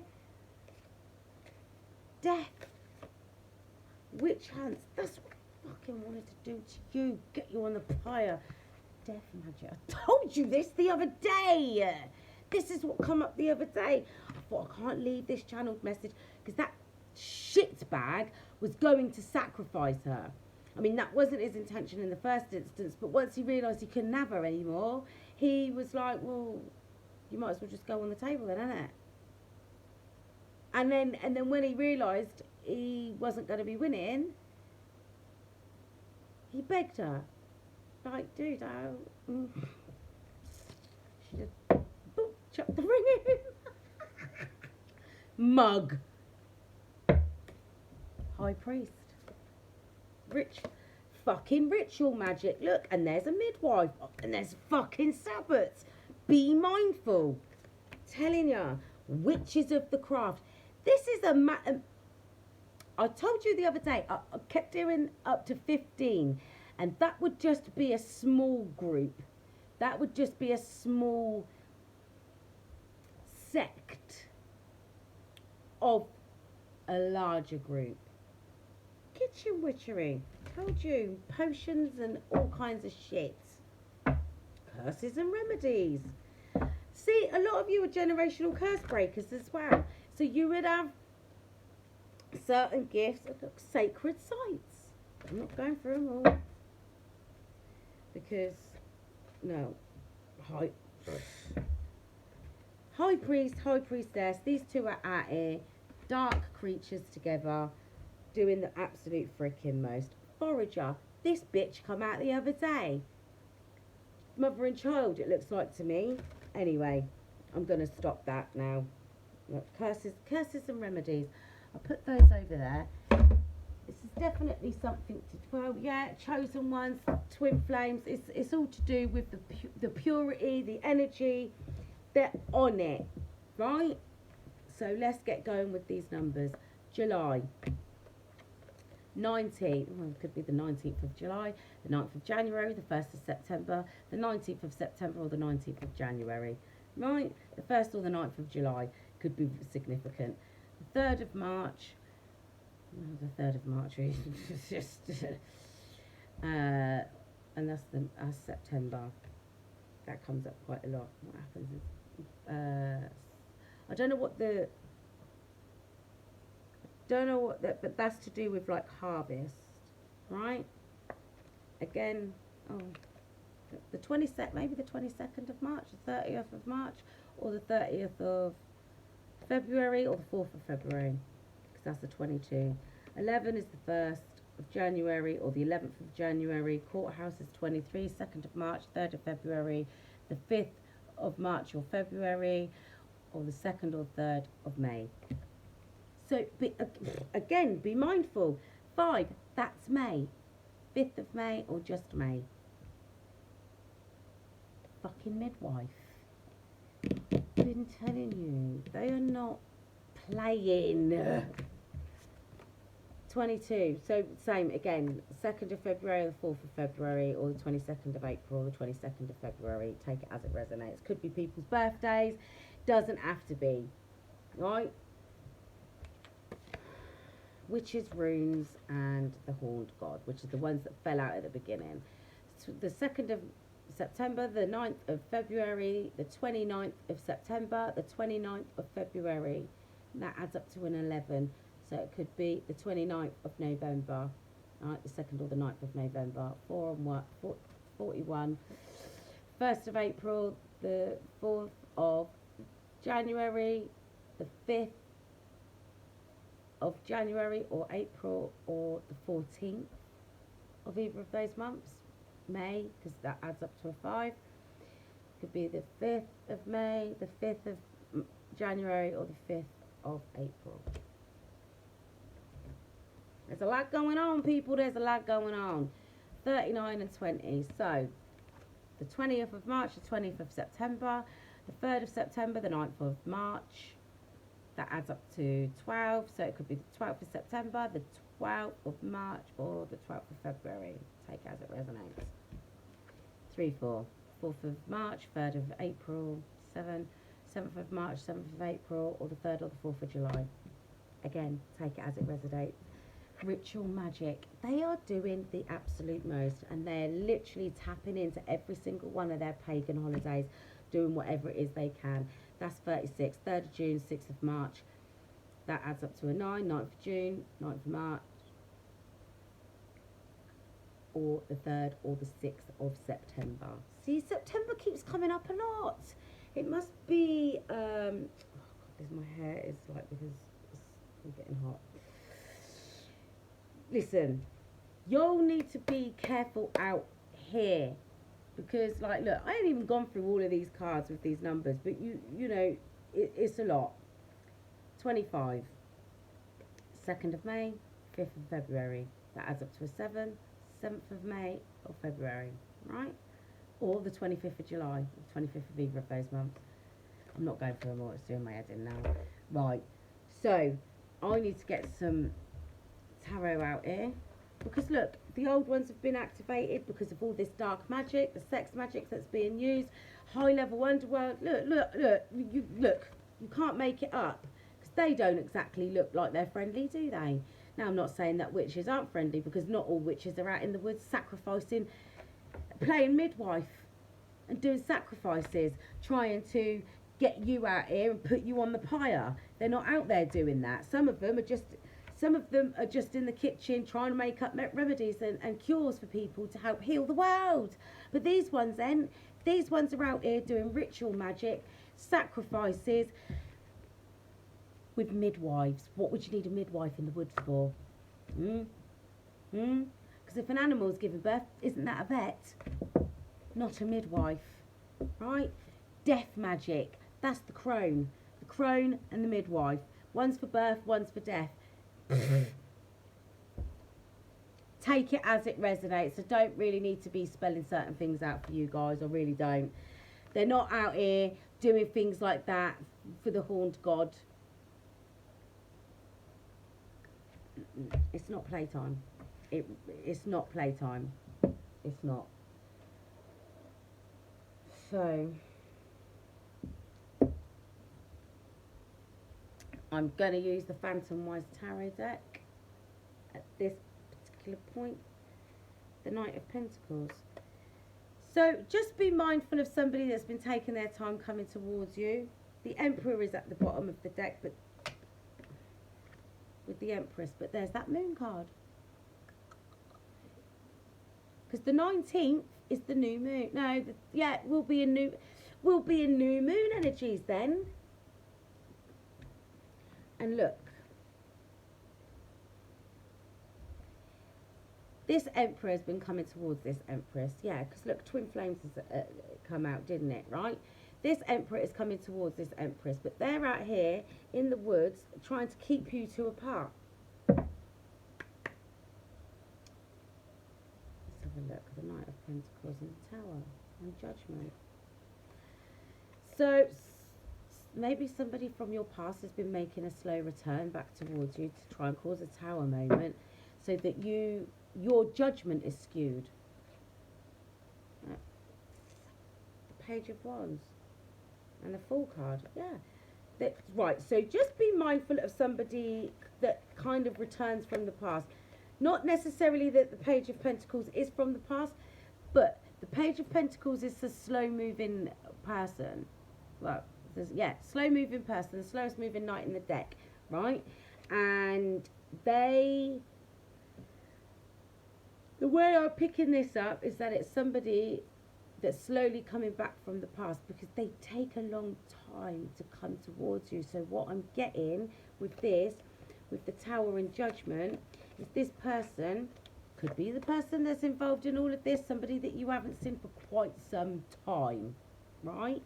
Death. Witch hands. That's what I fucking wanted to do to you. Get you on the pyre. Death magic. I told you this the other day. This is what come up the other day. I thought I can't leave this channeled message, because that shitbag was going to sacrifice her. I mean, that wasn't his intention in the first instance, but once he realised he couldn't have her anymore, he was like, well, you might as well just go on the table then, innit? And then when he realised he wasn't going to be winning, he begged her. Like, dude, she just boop, chucked the ring in. Mug. High priest. Fucking ritual magic. Look, and there's a midwife, and there's fucking Sabbats. Be mindful. Telling ya, witches of the craft. This is I told you the other day, I kept hearing up to 15, and that would just be a small group. That would just be a small sect of a larger group. Kitchen witchery. Told you, potions and all kinds of shit. Curses and remedies. See, a lot of you are generational curse breakers as well. So you would have certain gifts, sacred sites. I'm not going through them all. Because, no. High priest, high priestess, these two are out here. Dark creatures together. Doing the absolute freaking most. Forager. This bitch come out the other day. Mother and child, it looks like to me. Anyway, I'm going to stop that now. Look, curses and remedies. I'll put those over there. This is definitely something to, well, yeah, chosen ones, twin flames. It's all to do with the purity, the energy. They're on it, right? So let's get going with these numbers. July. 19th, well, it could be the 19th of July, the 9th of January, the 1st of September, the 19th of September or the 19th of January, right? The 1st or the 9th of July could be significant. The 3rd of March, no, the 3rd of March is just, and that's September. That comes up quite a lot. What happens is, I don't know what but that's to do with like harvest, right? Again, the 22nd, maybe the 22nd of March, the 30th of March, or the 30th of February, or the 4th of February, because that's the 22. 11 is the 1st of January, or the 11th of January. Courthouse is 23, 2nd of March, 3rd of February, the 5th of March or February, or the 2nd or 3rd of May. So, again, be mindful. 5, that's May. 5th of May or just May. Fucking midwife. Been telling you, they are not playing. 22, so same again, 2nd of February or the 4th of February, or the 22nd of April or the 22nd of February. Take it as it resonates. Could be people's birthdays. Doesn't have to be. Right? Witches, runes, and the horned god, which are the ones that fell out at the beginning. So the 2nd of September, the 9th of February, the 29th of September, the 29th of February. And that adds up to an 11. So it could be the 29th of November, right, the 2nd or the 9th of November, 41. 1st of April, the 4th of January, the 5th of January or April, or the 14th of either of those months. May, because that adds up to a 5. Could be the 5th of May, the 5th of January, or the 5th of April. There's a lot going on, people. There's a lot going on. 39 and 20. So, the 20th of March, the 20th of September, the 3rd of September, the 9th of March. That adds up to 12. So, it could be the 12th of September, the 12th of March, or the 12th of February. Take it as it resonates. 3, 4. 4th of March, 3rd of April, 7. 7th of March, 7th of April, or the 3rd or the 4th of July. Again, take it as it resonates. Ritual magic. They are doing the absolute most, and they're literally tapping into every single one of their pagan holidays, doing whatever it is they can. That's 36. 3rd of June, 6th of March. That adds up to a 9. 9th of June, 9th of March, or the 3rd or the 6th of September. See, September keeps coming up a lot. It must be, oh God, my hair is like, because it's getting hot. Listen, you'll need to be careful out here, because, like, look, I ain't even gone through all of these cards with these numbers, but you know, it's a lot. 25. 2nd of May, 5th of February. That adds up to a 7. 7th of May or February, right? Or the 25th of July, the 25th of either of those months. I'm not going through them all, it's doing my head in now. Right, so I need to get some tarot out here, because look, the old ones have been activated because of all this dark magic, the sex magic that's being used, high level underworld. Look, you can't make it up, because they don't exactly look like they're friendly, do they? Now, I'm not saying that witches aren't friendly, because not all witches are out in the woods sacrificing, playing midwife and doing sacrifices, trying to get you out here and put you on the pyre. They're not out there doing that. Some of them are just in the kitchen trying to make up remedies and cures for people to help heal the world. But these ones are out here doing ritual magic, sacrifices, with midwives. What would you need a midwife in the woods for? Because if an animal's giving birth, isn't that a vet? Not a midwife, right? Death magic. That's the crone. The crone and the midwife. One's for birth, one's for death. Take it as it resonates. I don't really need to be spelling certain things out for you guys. I really don't. They're not out here doing things like that for the horned god. It's not playtime. It's not playtime. It's not. So I'm going to use the Phantom Wise Tarot deck at this particular point. The Knight of Pentacles. So just be mindful of somebody that's been taking their time coming towards you. The Emperor is at the bottom of the deck, but with the Empress, but there's that Moon card. Because the 19th is the new moon. No, will be a new moon energies then. And look, this Emperor has been coming towards this Empress. Yeah, because look, Twin Flames has come out, didn't it? Right? This Emperor is coming towards this Empress, but they're out here in the woods trying to keep you two apart. Let's have a look. The Knight of Pentacles and the Tower and Judgment. So maybe somebody from your past has been making a slow return back towards you to try and cause a Tower moment, so that your judgment is skewed. Page of Wands. And a Fool card, yeah. Right, so just be mindful of somebody that kind of returns from the past. Not necessarily that the Page of Pentacles is from the past, but the Page of Pentacles is a slow-moving person. Well, slow-moving person, the slowest moving knight in the deck, right? And the way I'm picking this up is that it's somebody that's slowly coming back from the past, because they take a long time to come towards you. So what I'm getting with this, with the Tower and Judgment, is this person could be the person that's involved in all of this, somebody that you haven't seen for quite some time, right?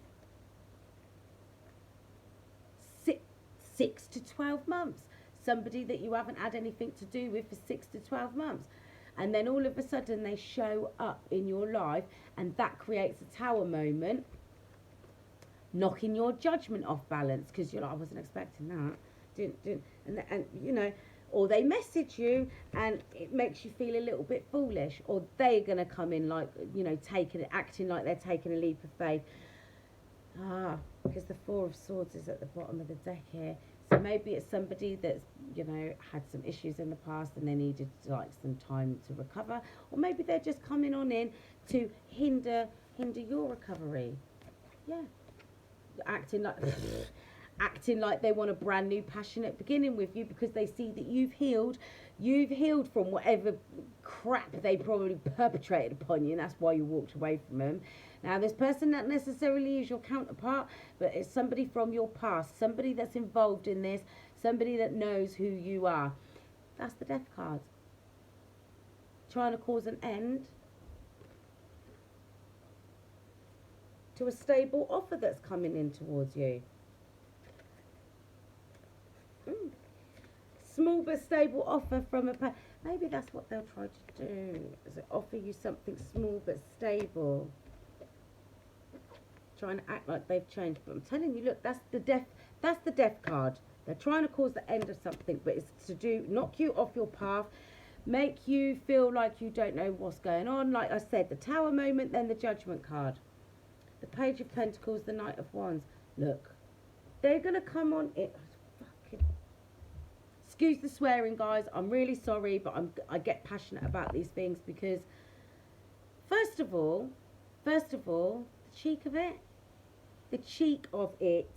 6 to 12 months. Somebody that you haven't had anything to do with for 6 to 12 months. And then all of a sudden they show up in your life, and that creates a Tower moment, knocking your judgment off balance, because you're like, I wasn't expecting that. And you know, or they message you and it makes you feel a little bit foolish, or they're going to come in like, you know, acting like they're taking a leap of faith. Because the Four of Swords is at the bottom of the deck here. So maybe it's somebody that's, you know, had some issues in the past and they needed like some time to recover, or maybe they're just coming on in to hinder your recovery. Yeah, acting like they want a brand new passionate beginning with you, because they see that you've healed from whatever crap they probably perpetrated upon you, and that's why you walked away from them. Now, this person not necessarily is your counterpart, but it's somebody from your past, somebody that's involved in this, somebody that knows who you are. That's the Death card. Trying to cause an end to a stable offer that's coming in towards you. Small but stable offer from a... Maybe that's what they'll try to do, is offer you something small but stable. Trying to act like they've changed, but I'm telling you, look, that's the Death card. They're trying to cause the end of something, but it's to knock you off your path, make you feel like you don't know what's going on. Like I said, the Tower moment, then the Judgment card, the Page of Pentacles, the Knight of Wands. Look, they're gonna come on it. Fucking excuse the swearing, guys. I'm really sorry, but I get passionate about these things because, first of all, the cheek of it,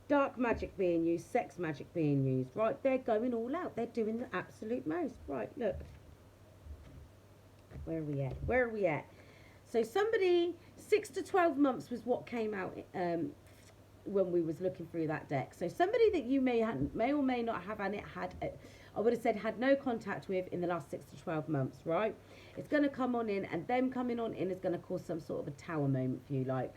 dark magic being used, sex magic being used, right? They're going all out. They're doing the absolute most. Right, look. Where are we at? So somebody, 6 to 12 months was what came out when we was looking through that deck. So somebody that you may or may not have had I would have said had no contact with in the last 6 to 12 months, right? It's going to come on in, and them coming on in is going to cause some sort of a tower moment for you, like,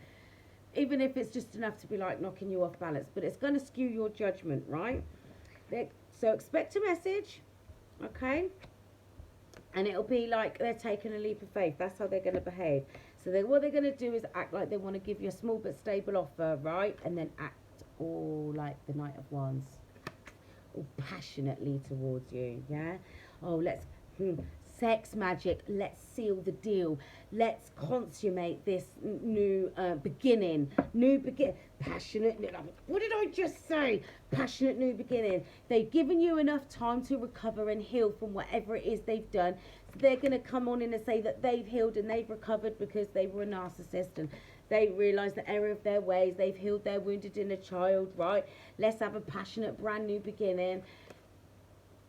even if it's just enough to be like knocking you off balance, but it's going to skew your judgment, right? So expect a message, okay? And it'll be like they're taking a leap of faith. That's how they're going to behave. So what they're going to do is act like they want to give you a small but stable offer, right? And then act all like the Knight of Wands, all passionately towards you, yeah? Oh, let's sex magic. Let's seal the deal. Let's consummate this new beginning. Passionate. What did I just say? Passionate new beginning. They've given you enough time to recover and heal from whatever it is they've done. So they're going to come on in and say that they've healed and they've recovered because they were a narcissist and they realised the error of their ways. They've healed their wounded inner child, right? Let's have a passionate brand new beginning.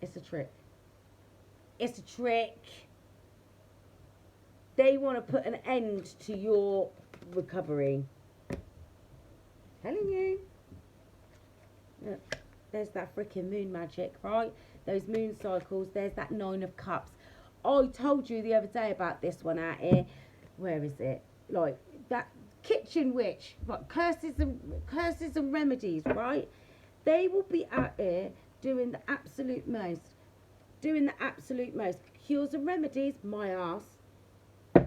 It's a trick. It's a trick. They want to put an end to your recovery. Telling you. Look, there's that freaking moon magic, right? Those moon cycles. There's that 9 of Cups. I told you the other day about this one out here. Where is it? Like that kitchen witch. Like curses and remedies, right? They will be out here doing the absolute most. Cures and remedies, my ass.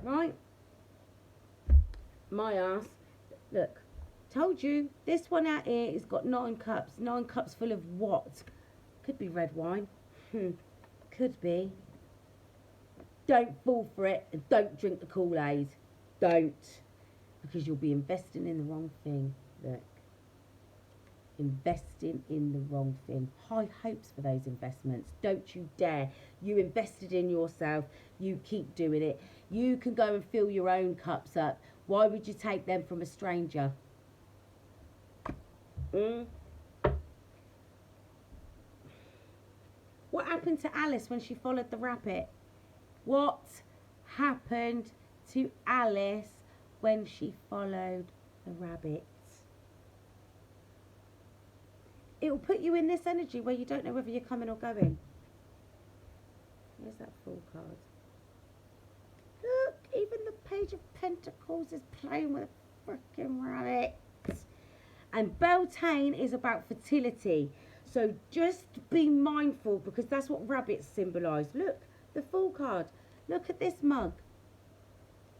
Right? My ass. Look, told you, this one out here has got 9 cups. 9 cups full of what? Could be red wine. Could be. Don't fall for it and don't drink the Kool-Aid. Don't. Because you'll be investing in the wrong thing. Look. Investing in the wrong thing. High hopes for those investments. Don't you dare. You invested in yourself. You keep doing it. You can go and fill your own cups up. Why would you take them from a stranger? What happened to Alice when she followed the rabbit? What happened to Alice when she followed the rabbit? It will put you in this energy where you don't know whether you're coming or going. Where's that Fool card? Look, even the Page of Pentacles is playing with a freaking rabbit. And Beltane is about fertility. So just be mindful, because that's what rabbits symbolise. Look, the Fool card. Look at this mug.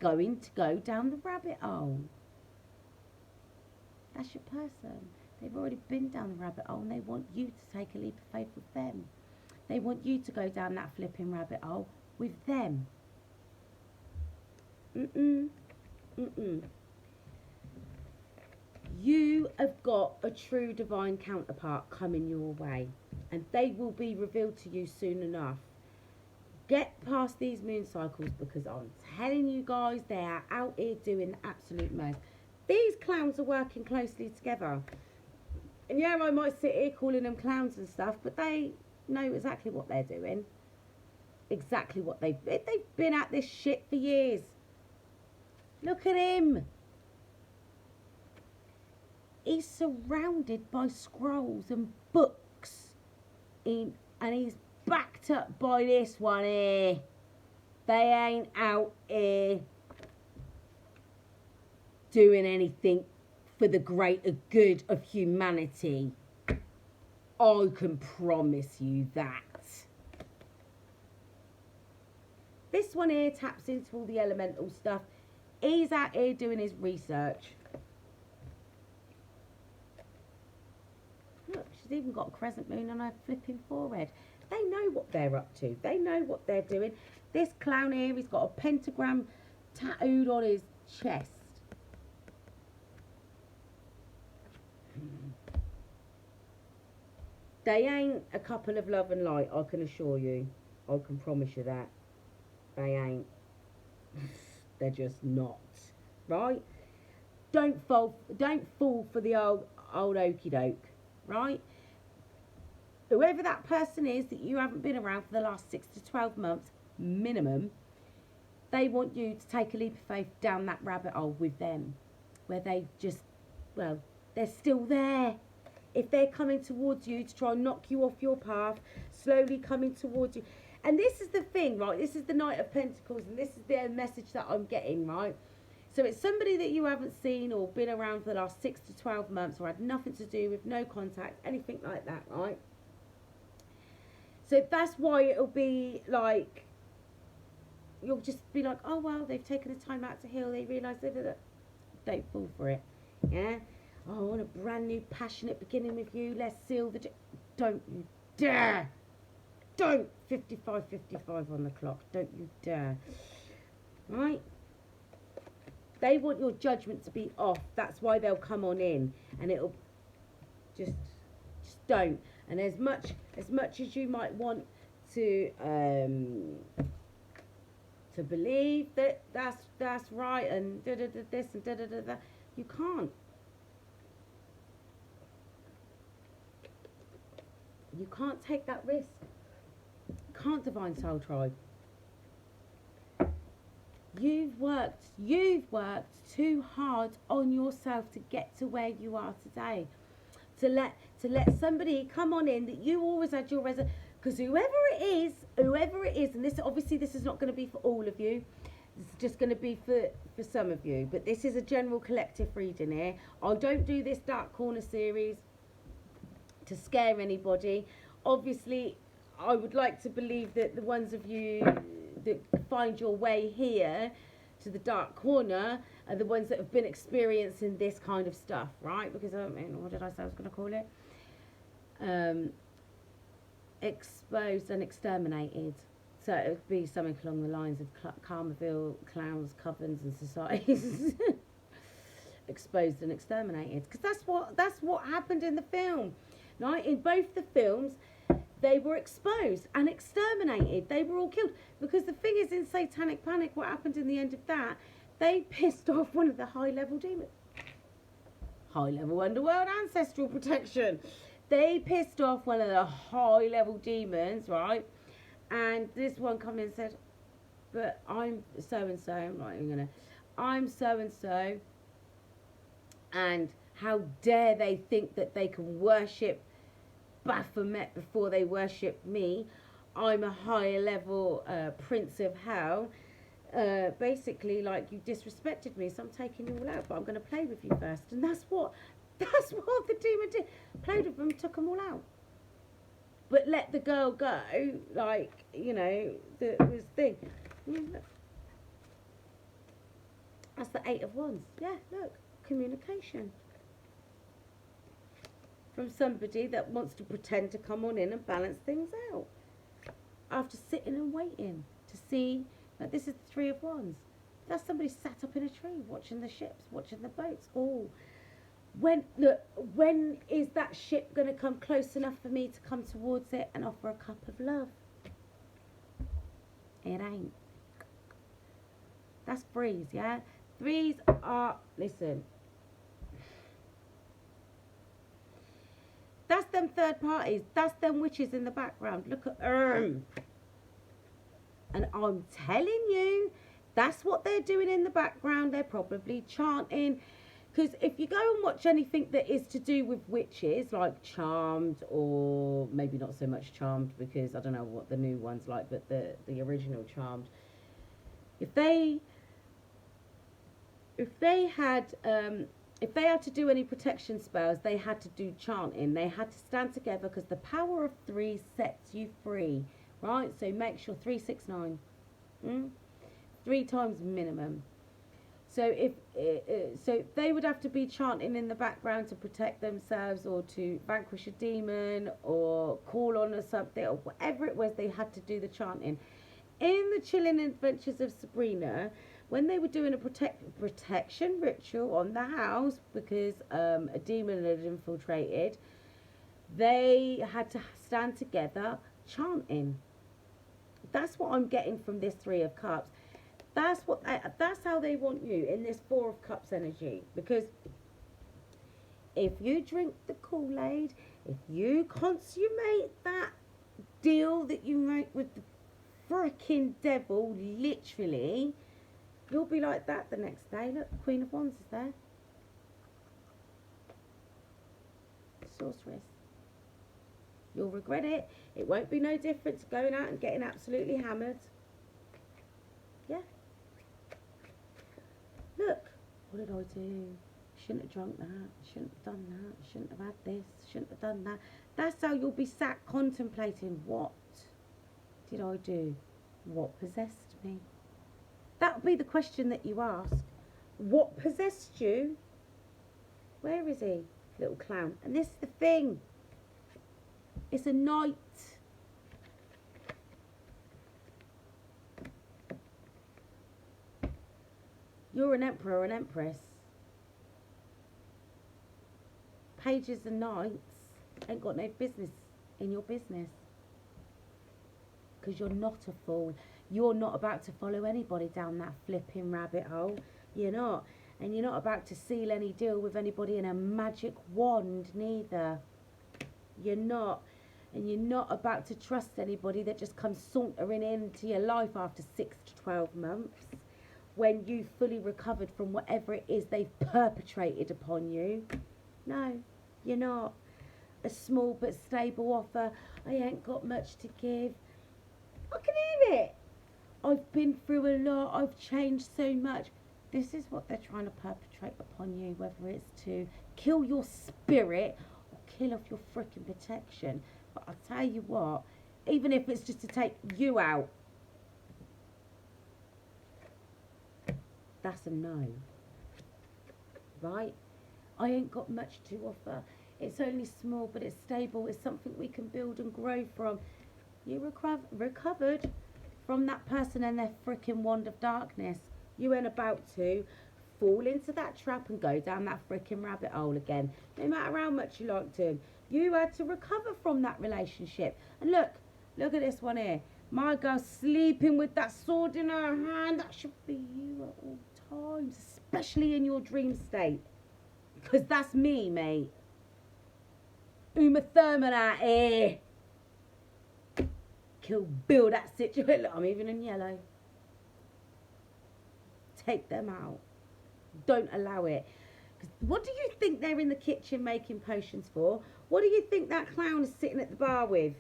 Going to go down the rabbit hole. That's your person. They've already been down the rabbit hole and they want you to take a leap of faith with them. They want you to go down that flipping rabbit hole with them. You have got a true divine counterpart coming your way, and they will be revealed to you soon enough. Get past these moon cycles, because I'm telling you guys, they are out here doing the absolute most. These clowns are working closely together. And yeah, I might sit here calling them clowns and stuff, but they know exactly what they're doing. Exactly what they've been at this shit for years. Look at him. He's surrounded by scrolls and books. And he's backed up by this one here. They ain't out here doing anything for the greater good of humanity. I can promise you that. This one here taps into all the elemental stuff. He's out here doing his research. Look, she's even got a crescent moon on her flipping forehead. They know what they're up to. They know what they're doing. This clown here, he's got a pentagram tattooed on his chest.
They ain't a couple of love and light, I can assure you. I can promise you that. They ain't. They're just not. Right? Don't fall for the old okey doke. Right? Whoever that person is that you haven't been around for the last 6 to 12 months, minimum, they want you to take a leap of faith down that rabbit hole with them. Where they just, well, they're still there. If they're coming towards you to try and knock you off your path, slowly coming towards you. And this is the thing, right? This is the Knight of Pentacles, and this is the message that I'm getting, right? So it's somebody that you haven't seen or been around for the last 6 to 12 months or had nothing to do with, no contact, anything like that, right? So that's why it'll be like, you'll just be like, oh, well, they've taken the time out to heal. They realise that. Don't fall for it, yeah? Oh, I want a brand new passionate beginning with you. Let's seal the... Don't you dare. Don't. 55 on the clock. Don't you dare. Right? They want your judgment to be off. That's why they'll come on in. And it'll... Just don't. And as much as you might want to believe that that's right and this and that, you can't. You can't take that risk. You can't, Divine Soul Tribe. You've worked too hard on yourself to get to where you are today. To let somebody come on in that you always had your reservation. Because whoever it is, and this is not going to be for all of you. This is just going to be for some of you. But this is a general collective reading here. I don't do this Dark Corner series to scare anybody. Obviously, I would like to believe that the ones of you that find your way here to the Dark Corner are the ones that have been experiencing this kind of stuff, right? Because, I mean, what did I say I was going to call it? Exposed and exterminated. So it would be something along the lines of Karmaville, clowns, covens and societies. Exposed and exterminated. Because that's what happened in the film. Right? In both the films, they were exposed and exterminated. They were all killed. Because the thing is, in Satanic Panic, what happened in the end of that, they pissed off one of the high-level demons. High-level underworld ancestral protection. They pissed off one of the high-level demons, right? And this one come in and said, but I'm so-and-so, right, I'm so-and-so, and how dare they think that they can worship Baphomet before they worship me. I'm a higher level prince of hell. Basically, like, you disrespected me, so I'm taking you all out, but I'm going to play with you first. And that's what the demon did. Played with them, took them all out. But let the girl go, like, there was thing. That's the 8 of Wands. Yeah, look, communication. From somebody that wants to pretend to come on in and balance things out. After sitting and waiting to see, like, this is the 3 of Wands. That's somebody sat up in a tree, watching the ships, watching the boats. Oh, when is that ship going to come close enough for me to come towards it and offer a cup of love? It ain't. That's threes, yeah? Threes are, listen. That's them third parties. That's them witches in the background. Look at And I'm telling you, that's what they're doing in the background. They're probably chanting. Because if you go and watch anything that is to do with witches, like Charmed, or maybe not so much Charmed, because I don't know what the new one's like, but the original Charmed, if they had to do any protection spells, they had to do chanting. They had to stand together, because the power of 3 sets you free, right? So make sure 3, 6, 9, 3 times minimum. So so they would have to be chanting in the background to protect themselves, or to vanquish a demon, or call on something, or whatever it was. They had to do the chanting. In the Chilling Adventures of Sabrina, when they were doing a protection ritual on the house, because a demon had infiltrated, They had to stand together chanting. That's what I'm getting from this Three of Cups. That's how they want you in this Four of Cups energy. Because if you drink the Kool-Aid, if you consummate that deal that you make with the freaking devil, literally, you'll be like that the next day. Look, the Queen of Wands is there. Sorceress. You'll regret it. It won't be no different to going out and getting absolutely hammered. Yeah. Look, what did I do? Shouldn't have drunk that. Shouldn't have done that. Shouldn't have had this. Shouldn't have done that. That's how you'll be sat contemplating. What did I do? What possessed me? That'll be the question that you ask. What possessed you? Where is he? Little clown. And this is the thing. It's a knight. You're an emperor or an empress. Pages and knights ain't got no business in your business. Because you're not a fool. You're not about to follow anybody down that flipping rabbit hole. You're not. And you're not about to seal any deal with anybody in a magic wand neither. You're not. And you're not about to trust anybody that just comes sauntering into your life after 6 to 12 months when you've fully recovered from whatever it is they've perpetrated upon you. No, you're not. A small but stable offer. I ain't got much to give. I can hear it. I've been through a lot. I've changed so much. This is what they're trying to perpetrate upon you, whether it's to kill your spirit or kill off your freaking protection. But I'll tell you what, even if it's just to take you out, that's a no. Right? I ain't got much to offer. It's only small, but it's stable. It's something we can build and grow from. You recovered from that person and their freaking wand of darkness. You ain't about to fall into that trap and go down that freaking rabbit hole again. No matter how much you liked him. You had to recover from that relationship. And look at this one here. My girl sleeping with that sword in her hand. That should be you at all times, especially in your dream state. Because that's me, mate. Uma Thurman out here. Kill Bill, that situation. Look, I'm even in yellow. Take them out. Don't allow it. What do you think they're in the kitchen making potions for? What do you think that clown is sitting at the bar with?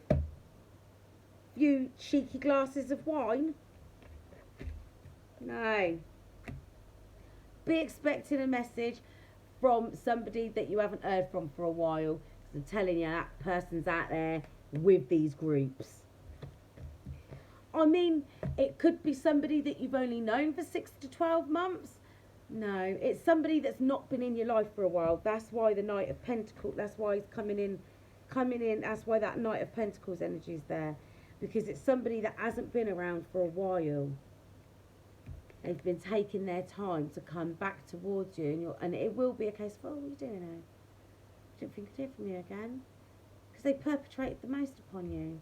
Few cheeky glasses of wine? No. Be expecting a message from somebody that you haven't heard from for a while. Because I'm telling you, that person's out there with these groups. I mean, it could be somebody that you've only known for 6 to 12 months. No, it's somebody that's not been in your life for a while. That's why the Knight of Pentacles, that's why he's coming in, that's why that Knight of Pentacles energy is there. Because it's somebody that hasn't been around for a while. They've been taking their time to come back towards you. And it will be a case of, oh, what are you doing now? Didn't think I'd hear from you again. Because they perpetrated the most upon you.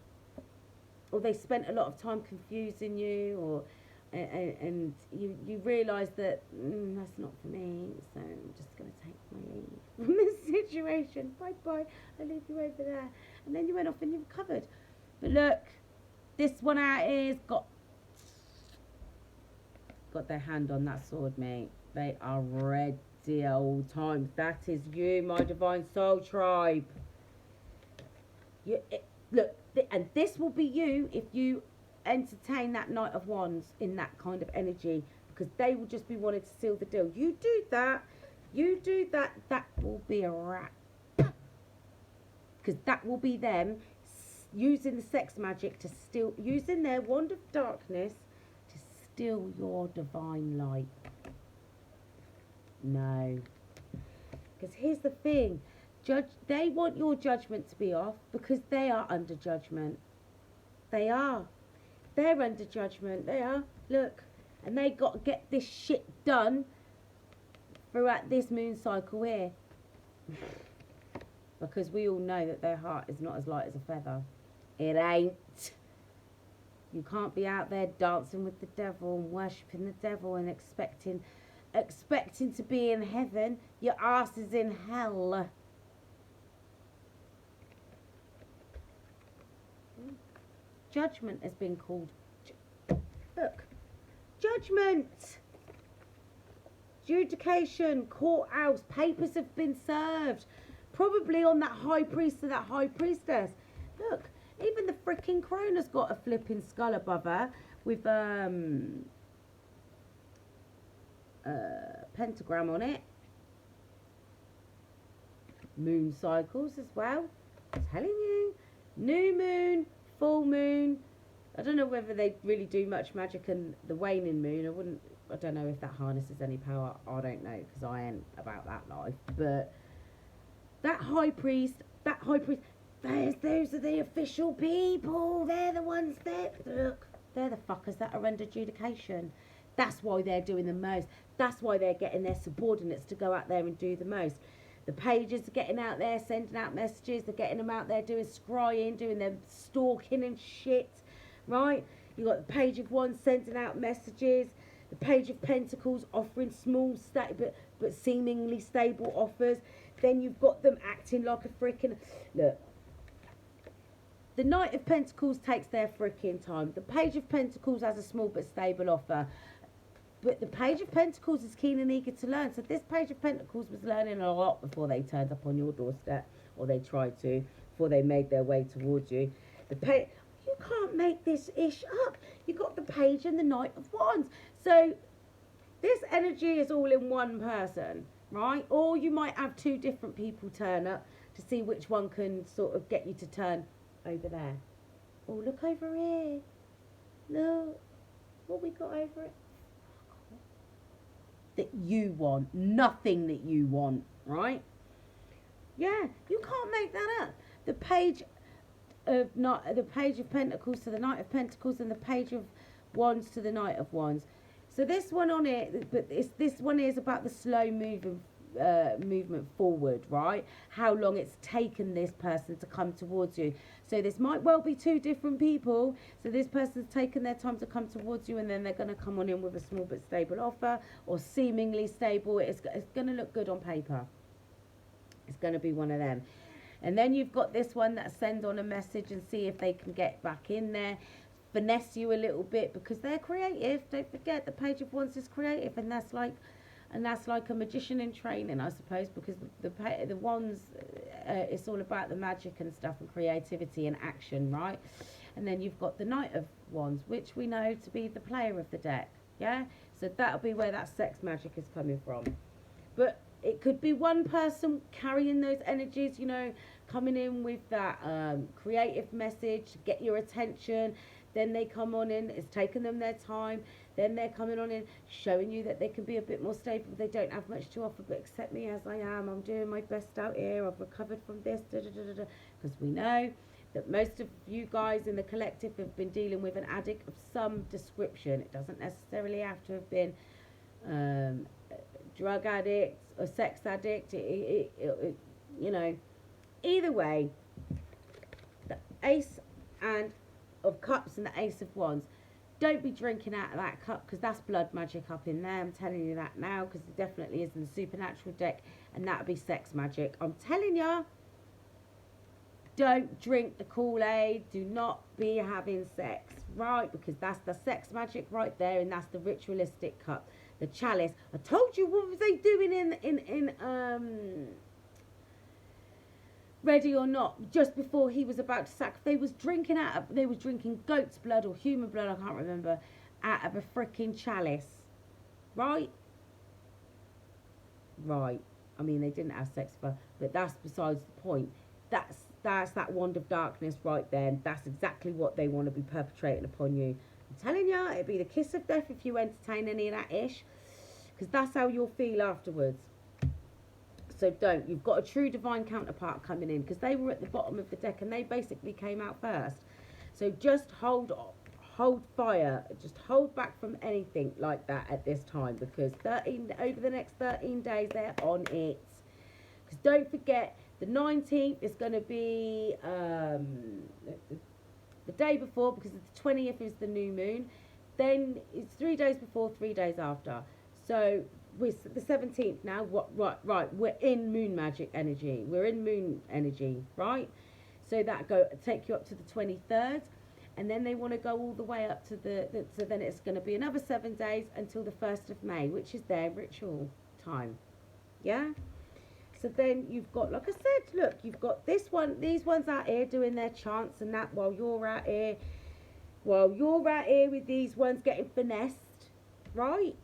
Or they spent a lot of time confusing you, or and you realise that that's not for me, so I'm just going to take my leave from this situation. Bye bye, I'll leave you over there. And then you went off and you recovered. But look, this one out here's got their hand on that sword, mate. They are ready at all times. That is you, my divine soul tribe. Look, and this will be you if you entertain that Knight of Wands in that kind of energy, because they will just be wanting to seal the deal. You do that, that will be a wrap. Because that will be them using the sex magic to steal, using their wand of darkness to steal your divine light. No. Because here's the thing. They want your judgment to be off because they are under judgment. They are. They're under judgment. They are. Look. And they got to get this shit done throughout this moon cycle here. because we all know that their heart is not as light as a feather. It ain't. You can't be out there dancing with the devil and worshipping the devil and expecting to be in heaven. Your ass is in hell. Judgment has been called. Look. Judgment. Adjudication. Courthouse. Papers have been served. Probably on that high priest or that high priestess. Look. Even the freaking crone's got a flipping skull above her with pentagram on it. Moon cycles as well. I'm telling you. New moon, full moon. I don't know whether they really do much magic in the waning moon. I don't know if that harnesses any power. I don't know, because I ain't about that life. But that high priest, those are the official people. They're the ones that, look, they're the fuckers that are under adjudication. That's why they're doing the most. That's why they're getting their subordinates to go out there and do the most. The pages are getting out there, sending out messages. They're getting them out there doing scrying, doing their stalking and shit, right? You got the page of wands sending out messages. The page of pentacles offering small, but seemingly stable offers. Then you've got them acting like a freaking... Look. The Knight of Pentacles takes their freaking time. The Page of Pentacles has a small but stable offer. But the Page of Pentacles is keen and eager to learn. So this Page of Pentacles was learning a lot before they turned up on your doorstep. Or they tried to. Before they made their way towards you. You can't make this ish up. You got the Page and the Knight of Wands. So this energy is all in one person. Right? Or you might have two different people turn up to see which one can sort of get you to turn over there. Oh, look over here. Look. What we got over it? That you want. Nothing that you want. Right? Yeah. You can't make that up. The Page of Pentacles to the Knight of Pentacles and the Page of Wands to the Knight of Wands. So this one on it, but this one is about the slow movement forward, right? How long it's taken this person to come towards you. So this might well be two different people. So this person's taken their time to come towards you, and then they're going to come on in with a small but stable offer, or seemingly stable. It's going to look good on paper. It's going to be one of them. And then you've got this one that send on a message and see if they can get back in there. Finesse you a little bit because they're creative. Don't forget, the Page of Wands is creative, and that's like a magician in training, I suppose, because the wands, it's all about the magic and stuff and creativity and action, right? And then you've got the Knight of Wands, which we know to be the player of the deck, yeah? So that'll be where that sex magic is coming from. But it could be one person carrying those energies, you know, coming in with that creative message to get your attention. Then they come on in, it's taken them their time. Then they're coming on in, showing you that they can be a bit more stable. They don't have much to offer, but accept me as I am. I'm doing my best out here. I've recovered from this, because we know that most of you guys in the collective have been dealing with an addict of some description. It doesn't necessarily have to have been drug addict or sex addict. You know, either way, the Ace of Cups and the Ace of Wands. Don't be drinking out of that cup, because that's blood magic up in there. I'm telling you that now, because it definitely is in the supernatural deck, and that would be sex magic. I'm telling ya. Don't drink the Kool-Aid. Do not be having sex, right? Because that's the sex magic right there, and that's the ritualistic cup. The chalice. I told you, what was they doing in Ready or Not, just before he was about to sack, they was drinking goat's blood or human blood, I can't remember, out of a freaking chalice, right? I mean, they didn't have sex, but that's besides the point. That's that wand of darkness right there, and that's exactly what they want to be perpetrating upon you. I'm telling you, it'd be the kiss of death if you entertain any of that ish, because that's how you'll feel afterwards. So don't. You've got a true divine counterpart coming in, because they were at the bottom of the deck and they basically came out first. So just hold fire. Just hold back from anything like that at this time, because over the next 13 days they're on it. Because don't forget, The 19th is going to be the day before, because the 20th is the new moon. Then it's 3 days before, 3 days after. So we're the 17th now. Right. We're in moon magic energy. We're in moon energy, right? So that take you up to the 23rd. And then they want to go all the way up to so then it's going to be another 7 days until the 1st of May, which is their ritual time. Yeah? So then you've got, like I said, look, you've got these ones out here doing their chants and that while you're out here with these ones getting finessed, right?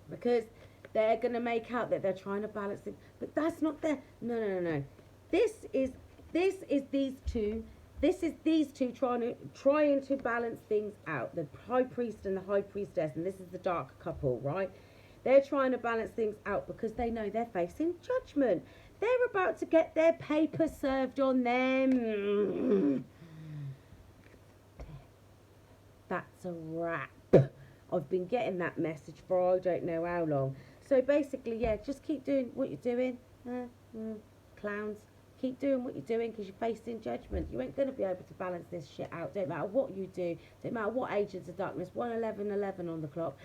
Because they're going to make out that they're trying to balance it. But that's not their, no. This is these two. This is these two trying to balance things out. The high priest and the high priestess, and this is the dark couple, right? They're trying to balance things out because they know they're facing judgment. They're about to get their paper served on them. That's a wrap. I've been getting that message for I don't know how long. So basically, yeah, just keep doing what you're doing. Clowns. Keep doing what you're doing because you're facing judgment. You ain't going to be able to balance this shit out. Don't matter what you do. Don't matter what agents of darkness. 1:11:11 on the clock.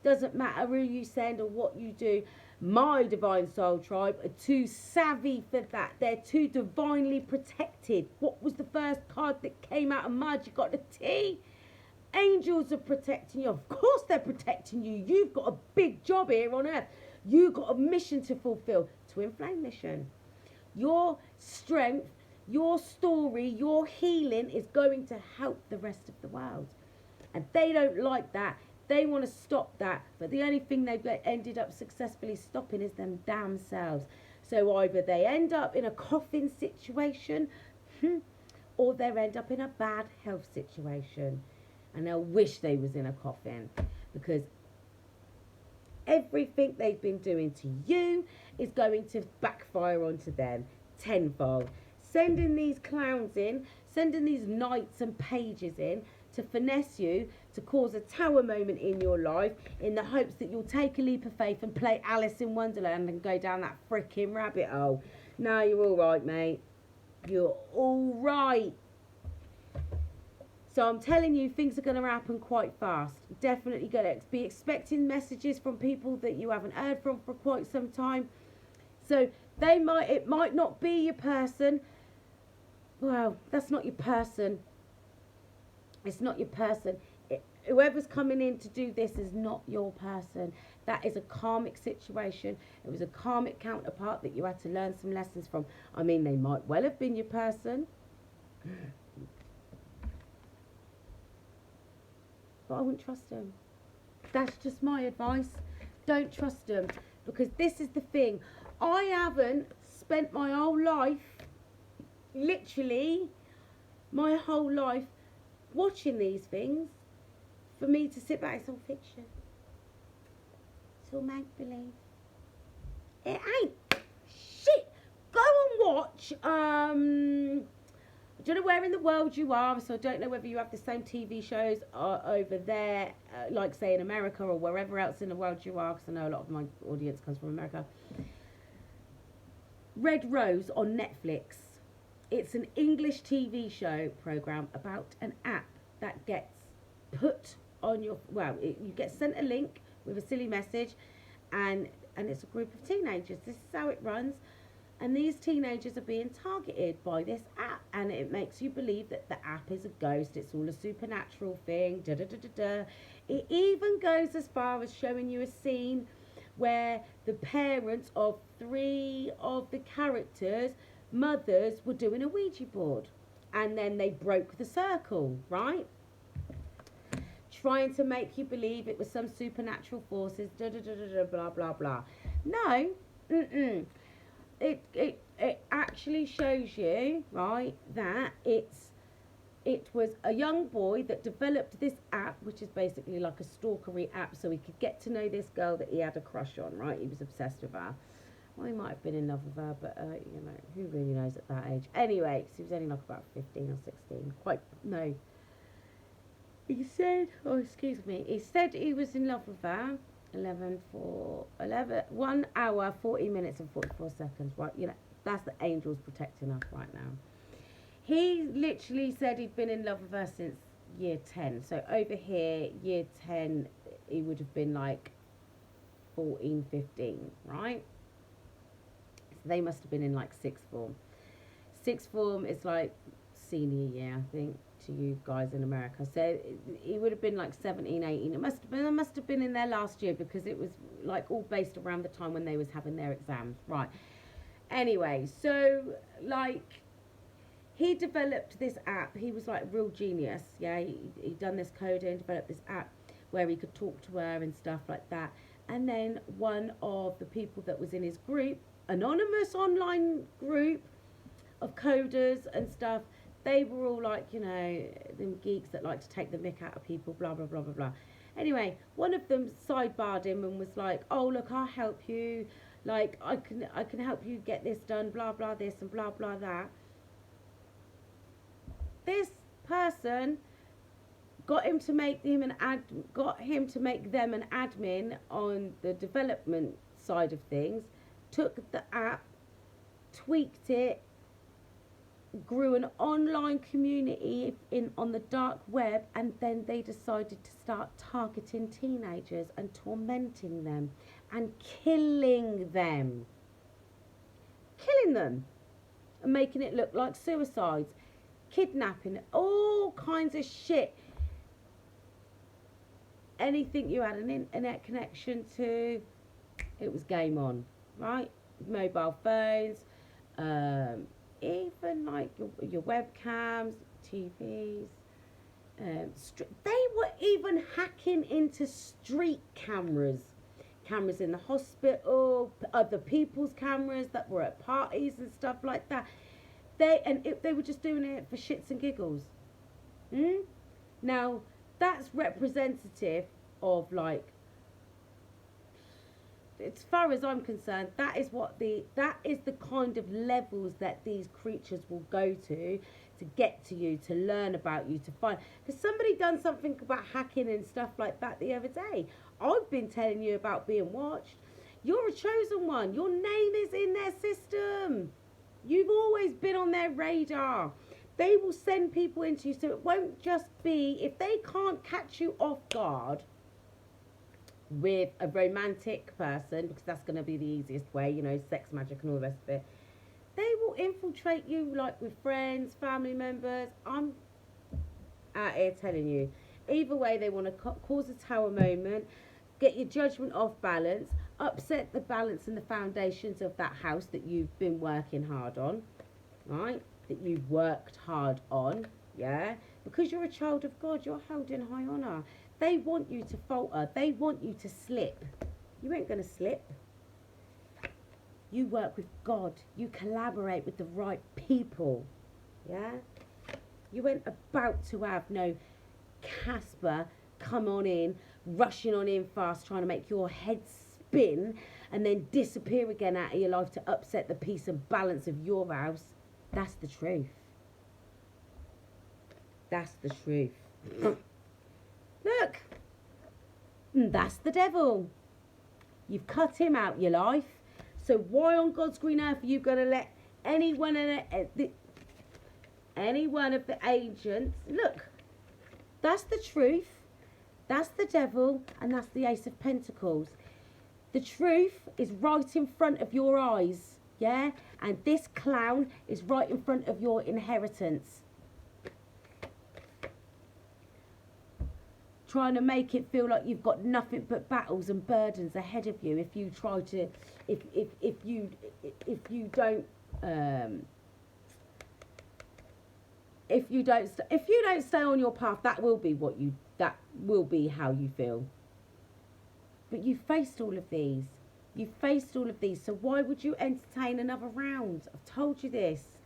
Doesn't matter who you send or what you do. My divine soul tribe are too savvy for that. They're too divinely protected. What was the first card that came out of mud? You got the T. Angels are protecting you. Of course they're protecting you. You've got a big job here on earth. You've got a mission to fulfill. Twin flame mission. Your strength, your story, your healing is going to help the rest of the world. And they don't like that. They want to stop that. But the only thing they've ended up successfully stopping is them damn selves. So either they end up in a coffin situation or they end up in a bad health situation. And they'll wish they was in a coffin because everything they've been doing to you is going to backfire onto them tenfold. Sending these clowns in, sending these knights and pages in to finesse you, to cause a tower moment in your life in the hopes that you'll take a leap of faith and play Alice in Wonderland and go down that freaking rabbit hole. No, you're all right, mate. You're all right. So I'm telling you, things are going to happen quite fast. Definitely going to be expecting messages from people that you haven't heard from for quite some time. So it might not be your person. Well, that's not your person. It's not your person. Whoever's coming in to do this is not your person. That is a karmic situation. It was a karmic counterpart that you had to learn some lessons from. I mean, they might well have been your person. But I wouldn't trust them. That's just my advice. Don't trust them. Because this is the thing. I haven't spent my whole life, literally, my whole life, watching these things for me to sit back. It's all fiction. It's all make-believe. It ain't shit. Go and watch, I don't know where in the world you are, so I don't know whether you have the same TV shows over there, like say in America or wherever else in the world you are, because I know a lot of my audience comes from America. Red Rose on Netflix. It's an English TV show program about an app that gets put on your, you get sent a link with a silly message, and it's a group of teenagers. This is how it runs. And these teenagers are being targeted by this app, and it makes you believe that the app is a ghost. It's all a supernatural thing. It even goes as far as showing you a scene where the parents of 3 of the characters' mothers were doing a Ouija board, and then they broke the circle, right? Trying to make you believe it was some supernatural forces, blah blah blah. No, It actually shows you, right, that it was a young boy that developed this app, which is basically like a stalkery app, so he could get to know this girl that he had a crush on, right? He was obsessed with her. Well, he might have been in love with her, but, who really knows at that age? Anyway, so he was only like about 15 or 16. He said, he said he was in love with her. 1 hour, 40 minutes and 44 seconds, right? That's the angels protecting us right now. He literally said he'd been in love with her since year 10. So over here, year 10, he would have been like 14, 15, right? So they must have been in like sixth form. Sixth form is like senior year, I think, to you guys in America. So he would have been like 17, 18. It must have been in their last year, because it was like all based around the time when they was having their exams, right? Anyway, so like he developed this app. He was like a real genius. Yeah, he done this coding, developed this app where he could talk to her and stuff like that. And then one of the people that was in his group, anonymous online group of coders and stuff, they were all like, you know, them geeks that like to take the mick out of people, blah, blah, blah, blah, blah. Anyway, one of them sidebarred him and was like, oh, look, I'll help you. Like, I can help you get this done, blah, blah, this and blah, blah, that. This person got him to make them an admin on the development side of things, took the app, tweaked it, grew an online community on the dark web, and then they decided to start targeting teenagers and tormenting them and killing them and making it look like suicides, kidnapping, all kinds of shit. Anything you had an internet connection to, it was game on, right? Mobile phones, even like your webcams, TVs. They were even hacking into street cameras in the hospital, other people's cameras that were at parties and stuff like that. They were just doing it for shits and giggles. Now, that's representative of, like, as far as I'm concerned, that is the kind of levels that these creatures will go to get to you, to learn about you, to find. Because somebody done something about hacking and stuff like that the other day. I've been telling you about being watched. You're a chosen one. Your name is in their system. You've always been on their radar. They will send people into you, so it won't just be, if they can't catch you off guard with a romantic person, because that's going to be the easiest way, you know, sex magic and all the rest of it, they will infiltrate you like with friends, family members. I'm out here telling you. Either way, they want to cause a tower moment, get your judgment off balance, upset the balance and the foundations of that house that you've been working hard on, right? That you've worked hard on, yeah? Because you're a child of God, you're held in high honour. They want you to falter. They want you to slip. You ain't going to slip. You work with God. You collaborate with the right people, yeah? You ain't about to have no Casper come on in, rushing on in fast, trying to make your head spin and then disappear again out of your life to upset the peace and balance of your house. That's the truth. That's the truth. Look, that's the devil. You've cut him out your life. So why on God's green earth are you going to let any one of the agents? Look, that's the truth. That's the devil, and that's the Ace of Pentacles. The truth is right in front of your eyes, yeah? And this clown is right in front of your inheritance. Trying to make it feel like you've got nothing but battles and burdens ahead of you if you try to, if you don't stay on your path, that will be how you feel. But you faced all of these. So why would you entertain another round? I've told you this.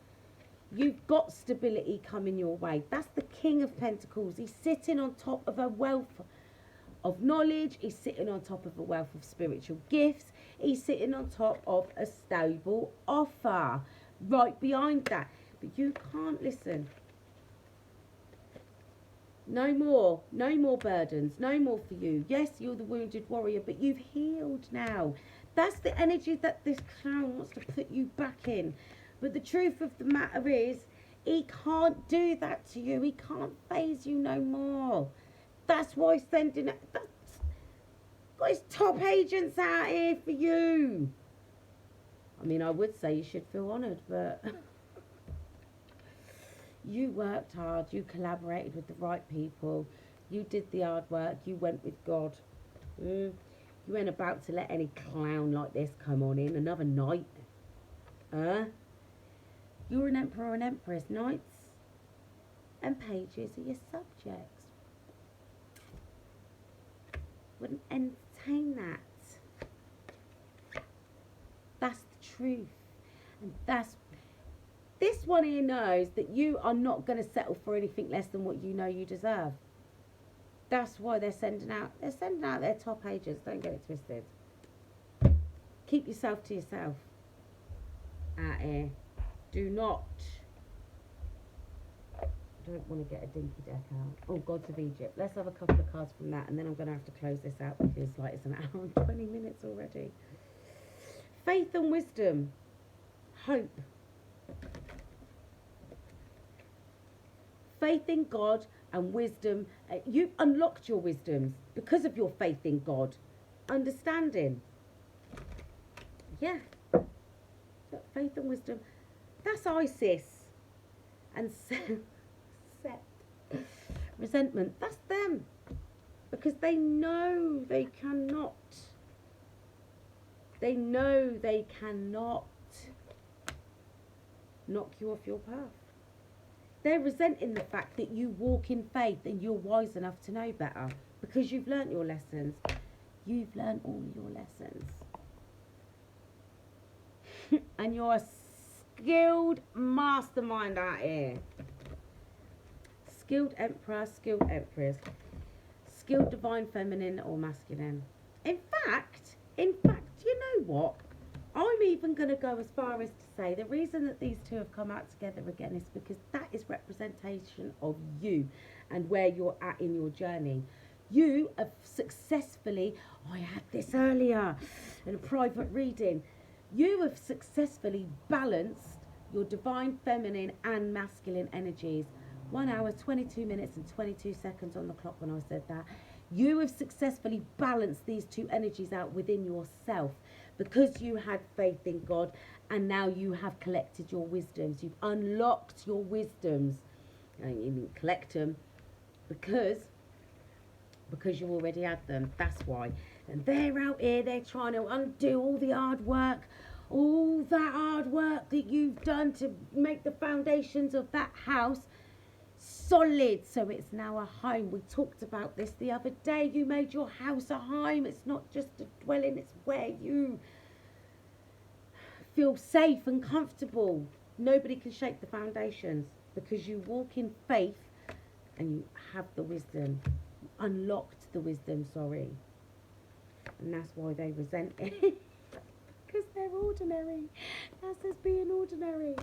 You've got stability coming your way. That's the King of Pentacles. He's sitting on top of a wealth of knowledge. He's sitting on top of a wealth of spiritual gifts. He's sitting on top of a stable offer right behind that. But you can't listen. No more burdens, no more for you. Yes, you're the wounded warrior, but you've healed now. That's the energy that this clown wants to put you back in. But the truth of the matter is, he can't do that to you. He can't phase you no more. That's why he's sending it. That's got his top agents out here for you. I mean, I would say you should feel honoured, but you worked hard. You collaborated with the right people. You did the hard work. You went with God. You ain't about to let any clown like this come on in another night. You're an emperor and empress. Knights and pages are your subjects. Wouldn't entertain that. That's the truth. And that's... This one here knows that you are not going to settle for anything less than what you know you deserve. That's why they're sending out their top agents. Don't get it twisted. Keep yourself to yourself out here. Do not. I don't want to get a dinky deck out. Oh, Gods of Egypt. Let's have a couple of cards from that, and then I'm going to have to close this out because like it's an hour and 20 minutes already. Faith and wisdom. Hope. Faith in God and wisdom. You've unlocked your wisdoms because of your faith in God. Understanding. Yeah. Faith and wisdom. That's Isis. And Set. Resentment. That's them. Because they know they cannot. They know they cannot knock you off your path. They're resenting the fact that you walk in faith and you're wise enough to know better because you've learnt your lessons. You've learnt all your lessons. And you're a skilled mastermind out here. Skilled emperor, skilled empress. Skilled divine feminine or masculine. In fact, you know what? I'm even going to go as far as to say the reason that these two have come out together again is because that is representation of you and where you're at in your journey. You have successfully, I had this earlier in a private reading, you have successfully balanced your divine feminine and masculine energies. 1 hour, 22 minutes and 22 seconds on the clock when I said that. You have successfully balanced these two energies out within yourself because you had faith in God and now you have collected your wisdoms. You've unlocked your wisdoms. And you didn't collect them because you already had them. That's why. And they're out here, they're trying to undo all the hard work, all that hard work that you've done to make the foundations of that house solid, so it's now a home. We talked about this the other day. You made your house a home. It's not just a dwelling, it's where you feel safe and comfortable. Nobody can shake the foundations because you walk in faith and you have the wisdom. You unlocked the wisdom, sorry. And that's why they resent it. Because they're ordinary. That's us being ordinary.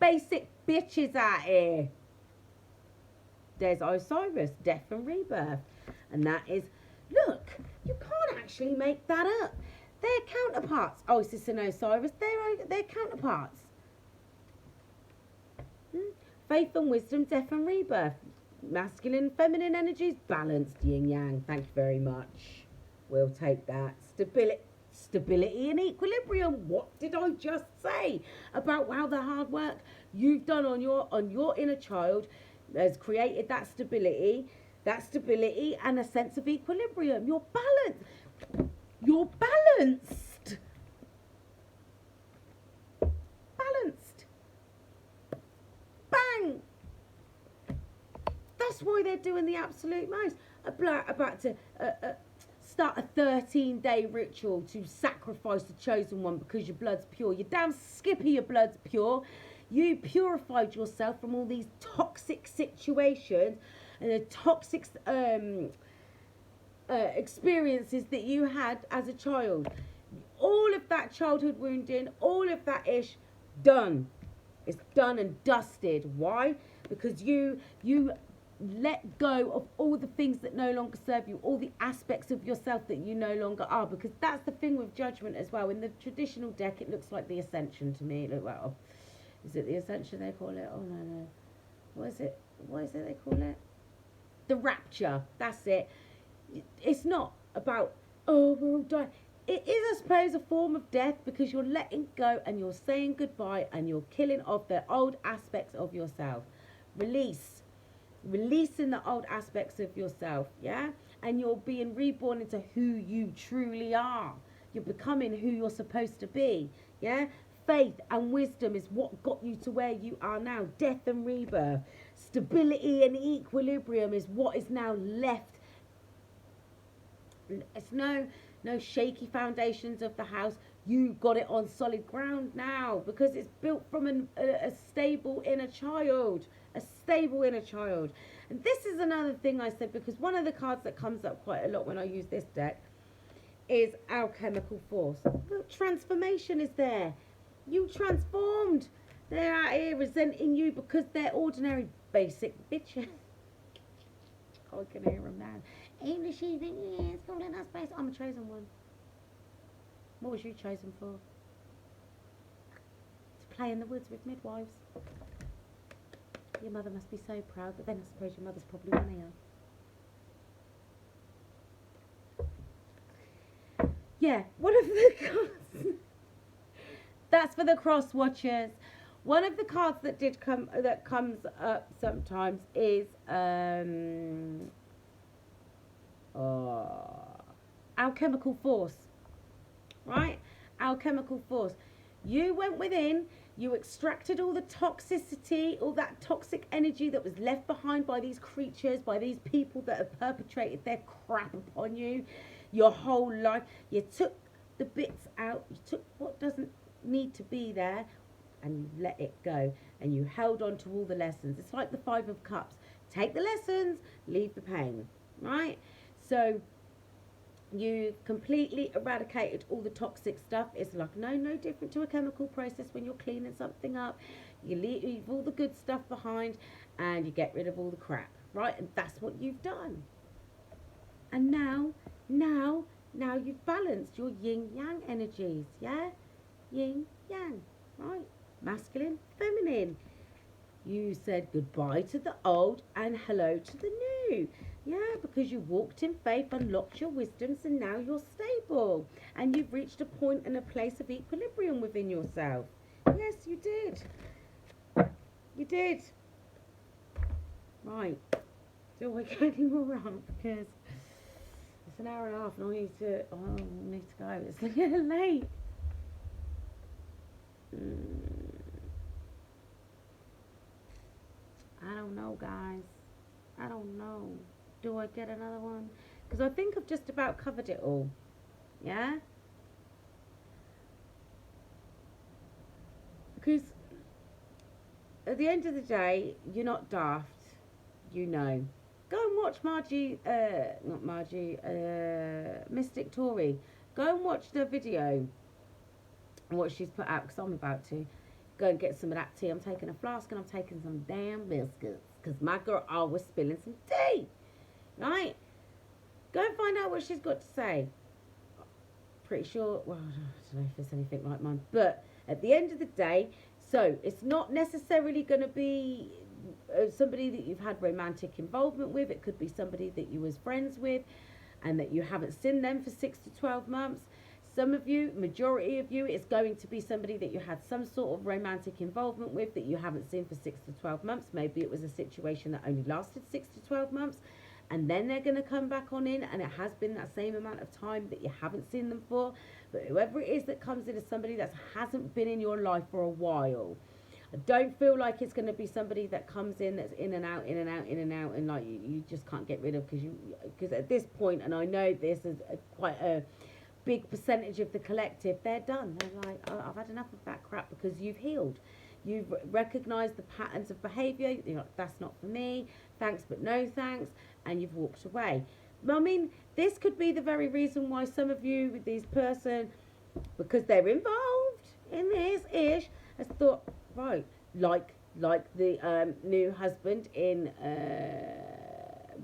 Basic bitches out here. There's Osiris, death and rebirth. And that is, look, you can't actually make that up. They're counterparts. Isis and Osiris, they're counterparts. Faith and wisdom, death and rebirth. Masculine and feminine energies, balanced yin yang. Thank you very much. We'll take that. Stability and equilibrium. What did I just say about how the hard work you've done on your inner child has created that stability and a sense of equilibrium. You're balanced. You're balanced. Balanced. Bang. That's why they're doing the absolute most. About to start a 13-day ritual to sacrifice the chosen one because your blood's pure. You're damn skippy, your blood's pure. You purified yourself from all these toxic situations and the toxic experiences that you had as a child. All of that childhood wounding, all of that ish, done. It's done and dusted. Why? Because you let go of all the things that no longer serve you, all the aspects of yourself that you no longer are, because that's the thing with judgment as well. In the traditional deck, it looks like the Ascension to me. Well, is it the Ascension they call it? Oh no, what is it they call it? The Rapture. That's it. It's not about, oh, we're all dying. It is, I suppose, a form of death, because you're letting go and you're saying goodbye and you're killing off the old aspects of yourself. Releasing the old aspects of yourself, yeah? And you're being reborn into who you truly are. You're becoming who you're supposed to be, yeah? Faith and wisdom is what got you to where you are now. Death and rebirth. Stability and equilibrium is what is now left. It's no shaky foundations of the house. You got it on solid ground now, because it's built from a stable inner child. A stable inner child. And this is another thing I said, because one of the cards that comes up quite a lot when I use this deck is alchemical force. Look, transformation is there. You transformed. They're out here resenting you because they're ordinary basic bitches. I can hear them now. Even if she thinks it's calling us basic. I'm a chosen one. What was you chosen for? To play in the woods with midwives. Your mother must be so proud, but then I suppose your mother's probably one of you. Yeah, one of the cards. That's for the cross watchers. One of the cards that comes up sometimes is alchemical force. Right? Alchemical force. You went within. You extracted all the toxicity, all that toxic energy that was left behind by these creatures, by these people that have perpetrated their crap upon you your whole life. You took the bits out, you took what doesn't need to be there, and you let it go. And you held on to all the lessons. It's like the Five of Cups. Take the lessons, leave the pain, right? So you completely eradicated all the toxic stuff. It's like no different to a chemical process when you're cleaning something up. You leave all the good stuff behind and you get rid of all the crap, right? And that's what you've done. And now you've balanced your yin-yang energies, yeah? Yin-yang, right? Masculine, feminine. You said goodbye to the old and hello to the new. Yeah, because you walked in faith, unlocked your wisdoms, and now you're stable. And you've reached a point and a place of equilibrium within yourself. Yes, you did. You did. Right. Do I get any more out? Because it's an hour and a half and I need to go. It's getting late. I don't know, guys. I don't know. Do I get another one? Because I think I've just about covered it all. Yeah? Because at the end of the day, you're not daft. You know. Go and watch Mystic Tory. Go and watch the video. What she's put out, because I'm about to. Go and get some of that tea. I'm taking a flask and I'm taking some damn biscuits. Because my girl always spilling some tea. Right? Go and find out what she's got to say. Pretty sure, well, I don't know if there's anything like mine. But at the end of the day, so it's not necessarily going to be somebody that you've had romantic involvement with. It could be somebody that you was friends with and that you haven't seen them for 6 to 12 months. Some of you, majority of you, it's going to be somebody that you had some sort of romantic involvement with that you haven't seen for 6 to 12 months. Maybe it was a situation that only lasted 6 to 12 months. And then they're going to come back on in, and it has been that same amount of time that you haven't seen them for. But whoever it is that comes in is somebody that hasn't been in your life for a while. I don't feel like it's going to be somebody that comes in that's in and out, and like you just can't get rid of, because at this point, and I know this is quite a big percentage of the collective, they're done. They're like, oh, I've had enough of that crap, because you've healed. You've recognised the patterns of behaviour. You're like, that's not for me. Thanks, but no thanks. And you've walked away. I mean, this could be the very reason why some of you with this person, because they're involved in this ish, has thought, right, like like the new husband in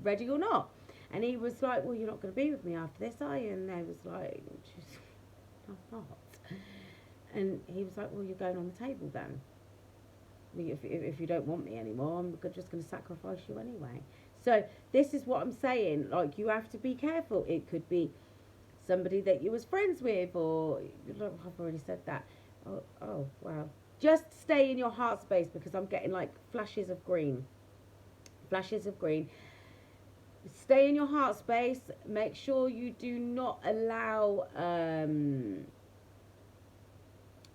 Ready or Not. And he was like, well, you're not going to be with me after this, are you? And they was like, I'm not. And he was like, well, you're going on the table then. If you don't want me anymore, I'm just going to sacrifice you anyway. So this is what I'm saying. Like, you have to be careful. It could be somebody that you was friends with, or I've already said that. Oh wow. Just stay in your heart space, because I'm getting like flashes of green. Flashes of green. Stay in your heart space. Make sure you do not allow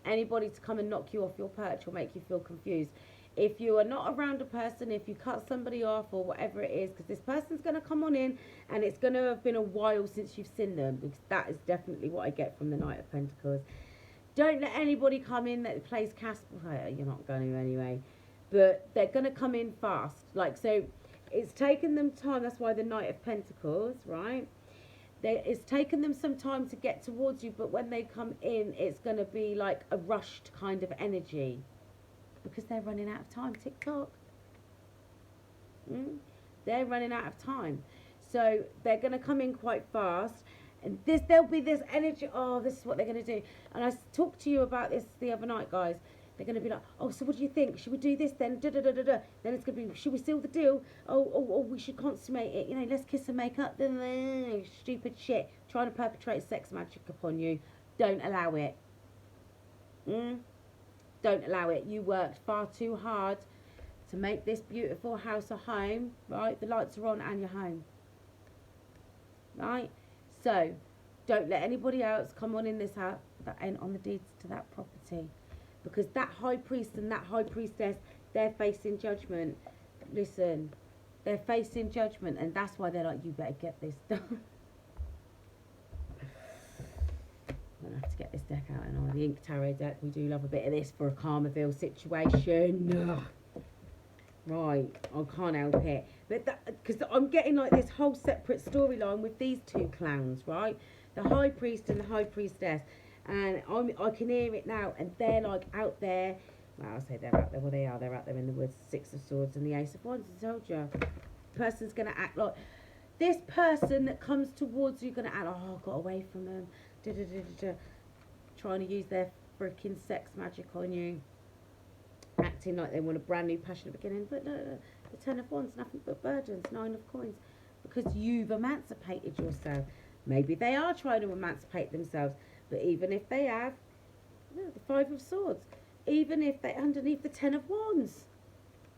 anybody to come and knock you off your perch or make you feel confused. If you are not around a person, if you cut somebody off or whatever it is, because this person's going to come on in and it's going to have been a while since you've seen them, because that is definitely what I get from the Knight of Pentacles. Don't let anybody come in that plays Casper. You're not going to anyway. But they're going to come in fast. Like, so it's taken them time. That's why the Knight of Pentacles, right? It's taken them some time to get towards you, but when they come in, it's going to be like a rushed kind of energy, because they're running out of time. TikTok. They're running out of time. So they're going to come in quite fast, and there'll be this energy. Oh, this is what they're going to do. And I talked to you about this the other night, guys. They're going to be like, oh, so what do you think? Should we do this then? Da, da, da, da, da. Then it's going to be, should we seal the deal? Oh, we should consummate it. You know, let's kiss and make up. Stupid shit. Trying to perpetrate sex magic upon you. Don't allow it. Don't allow it. You worked far too hard to make this beautiful house a home, right? The lights are on and you're home, right? So don't let anybody else come on in this house that ain't on the deeds to that property, because that high priest and that high priestess, they're facing judgment. Listen, they're facing judgment, and that's why they're like, you better get this done. I'm going to have to get this deck out, and the Ink Tarot deck. We do love a bit of this for a Karmaville situation. Ugh. Right, I can't help it. But because I'm getting like this whole separate storyline with these two clowns, right? The High Priest and the High Priestess. And I can hear it now, and they're like out there. Well, I'll say they're out there. Well, they are. They're out there in the woods. Six of Swords and the Ace of Wands. I told you. Person's going to act like... This person that comes towards you going to act like, oh, I got away from them. Trying to use their freaking sex magic on you. Acting like they want a brand new passionate beginning. But no, the Ten of Wands, nothing but burdens. Nine of Coins. Because you've emancipated yourself. Maybe they are trying to emancipate themselves. But even if they have, the Five of Swords, even if they underneath the Ten of Wands,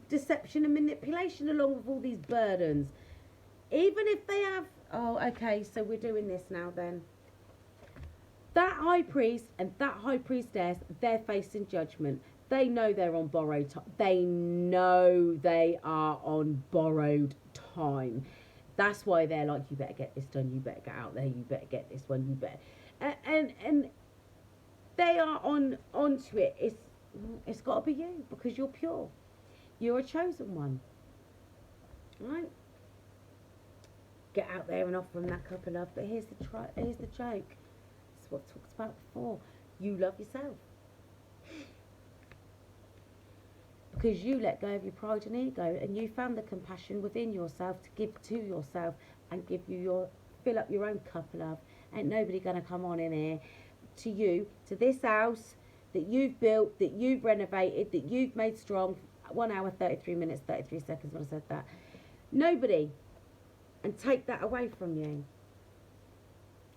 deception and manipulation along with all these burdens, even if they have, oh, okay, so we're doing this now then. That High Priest and that High Priestess, they're facing judgment. They know they're on borrowed time. They know they are on borrowed time. That's why they're like, you better get this done, you better get out there, you better get this one, you better... And they are onto it. It's got to be you, because you're pure. You're a chosen one, right? Get out there and offer them that cup of love. But here's the joke. It's what I talked about before. You love yourself, because you let go of your pride and ego, and you found the compassion within yourself to give to yourself and fill up your own cup of love. Ain't nobody going to come on in here to you, to this house that you've built, that you've renovated, that you've made strong. 1 hour, 33 minutes, 33 seconds when I said that. Nobody. And take that away from you.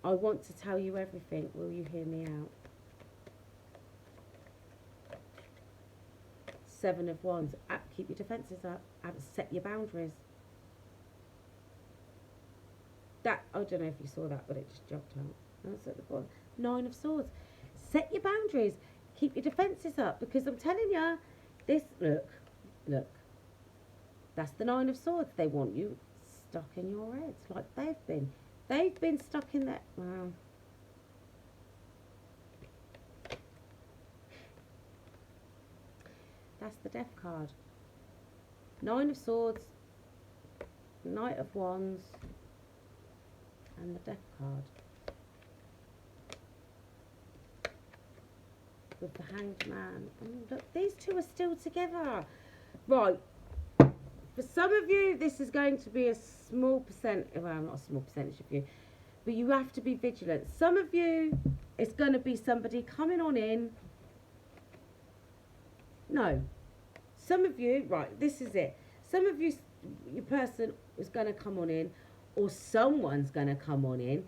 I want to tell you everything. Will you hear me out? Seven of Wands. Keep your defences up. Set your boundaries. That, I don't know if you saw that, but it just jumped out. That's at the bottom. Nine of Swords. Set your boundaries. Keep your defences up, because I'm telling you, this, look. That's the Nine of Swords. They want you stuck in your heads like they've been. They've been stuck in that. Wow. That's the Death card. Nine of Swords, Knight of Wands, and the Death card. With the Hanged Man. And look, these two are still together. Right. For some of you, this is going to be a small well, not a small percentage of you, but you have to be vigilant. Some of you, it's going to be somebody coming on in. No. Some of you, right, this is it. Some of you, your person is going to come on in, or someone's going to come on in,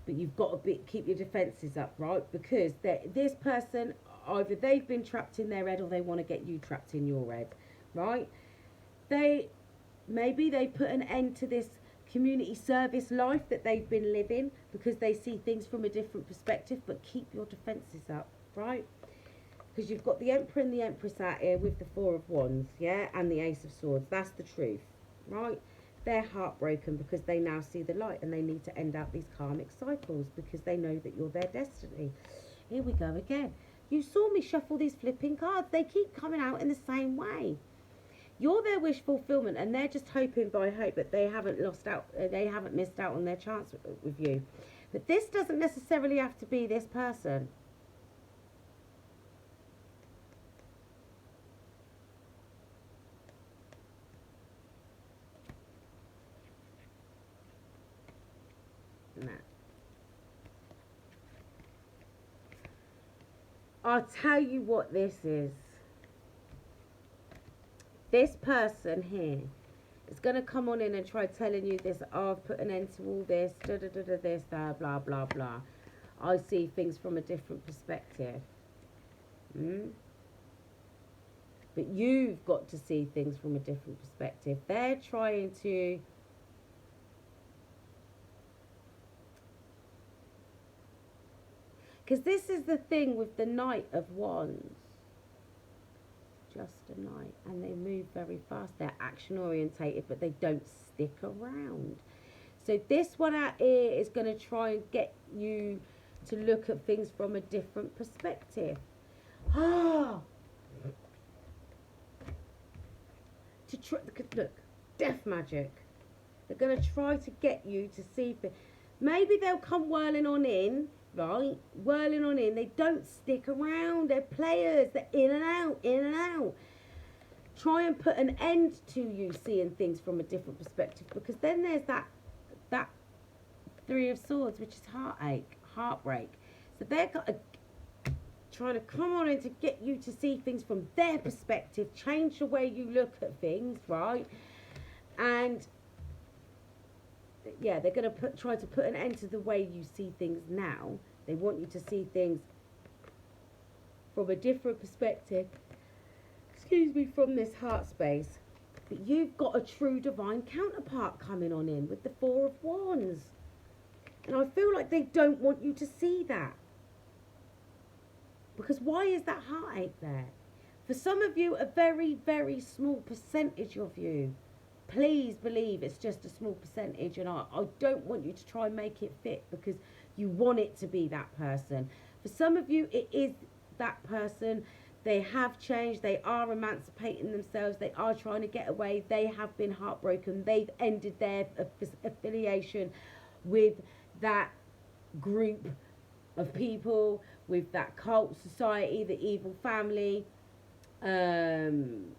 but you've got to keep your defences up, right? Because this person, either they've been trapped in their head or they want to get you trapped in your head, right? Maybe they put an end to this community service life that they've been living because they see things from a different perspective, but keep your defences up, right? Because you've got the Emperor and the Empress out here with the Four of Wands, yeah, and the Ace of Swords. That's the truth, right? They're heartbroken because they now see the light and they need to end out these karmic cycles because they know that you're their destiny. Here we go again. You saw me shuffle these flipping cards. They keep coming out in the same way. You're their wish fulfillment, and they're just hoping by hope that they haven't they haven't missed out on their chance with you. But this doesn't necessarily have to be this person. Nah. I'll tell you what this is. This person here is going to come on in and try telling you this, oh, I've put an end to all this, this, that, blah, blah, blah. I see things from a different perspective. But you've got to see things from a different perspective. They're trying to... Because this is the thing with the Knight of Wands. Just a knight, and they move very fast. They're action orientated, but they don't stick around. So this one out here is going to try and get you to look at things from a different perspective. Look, death magic. They're going to try to get you to see things. Maybe they'll come whirling on in, right? Whirling on in. They don't stick around. They're players. They're in and out, in and out. Try and put an end to you seeing things from a different perspective, because then there's that Three of Swords, which is heartache, heartbreak. So they're trying to come on in to get you to see things from their perspective, change the way you look at things, right? And yeah, they're going to try to put an end to the way you see things now. They want you to see things from a different perspective, from this heart space. But you've got a true divine counterpart coming on in with the Four of Wands. And I feel like they don't want you to see that. Because why is that heartache there? For some of you, a very, very small percentage of you, please believe it's just a small percentage, and I don't want you to try and make it fit because you want it to be that person. For some of you, it is that person. They have changed. They are emancipating themselves. They are trying to get away. They have been heartbroken. They've ended their affiliation with that group of people, with that cult society, the evil family. And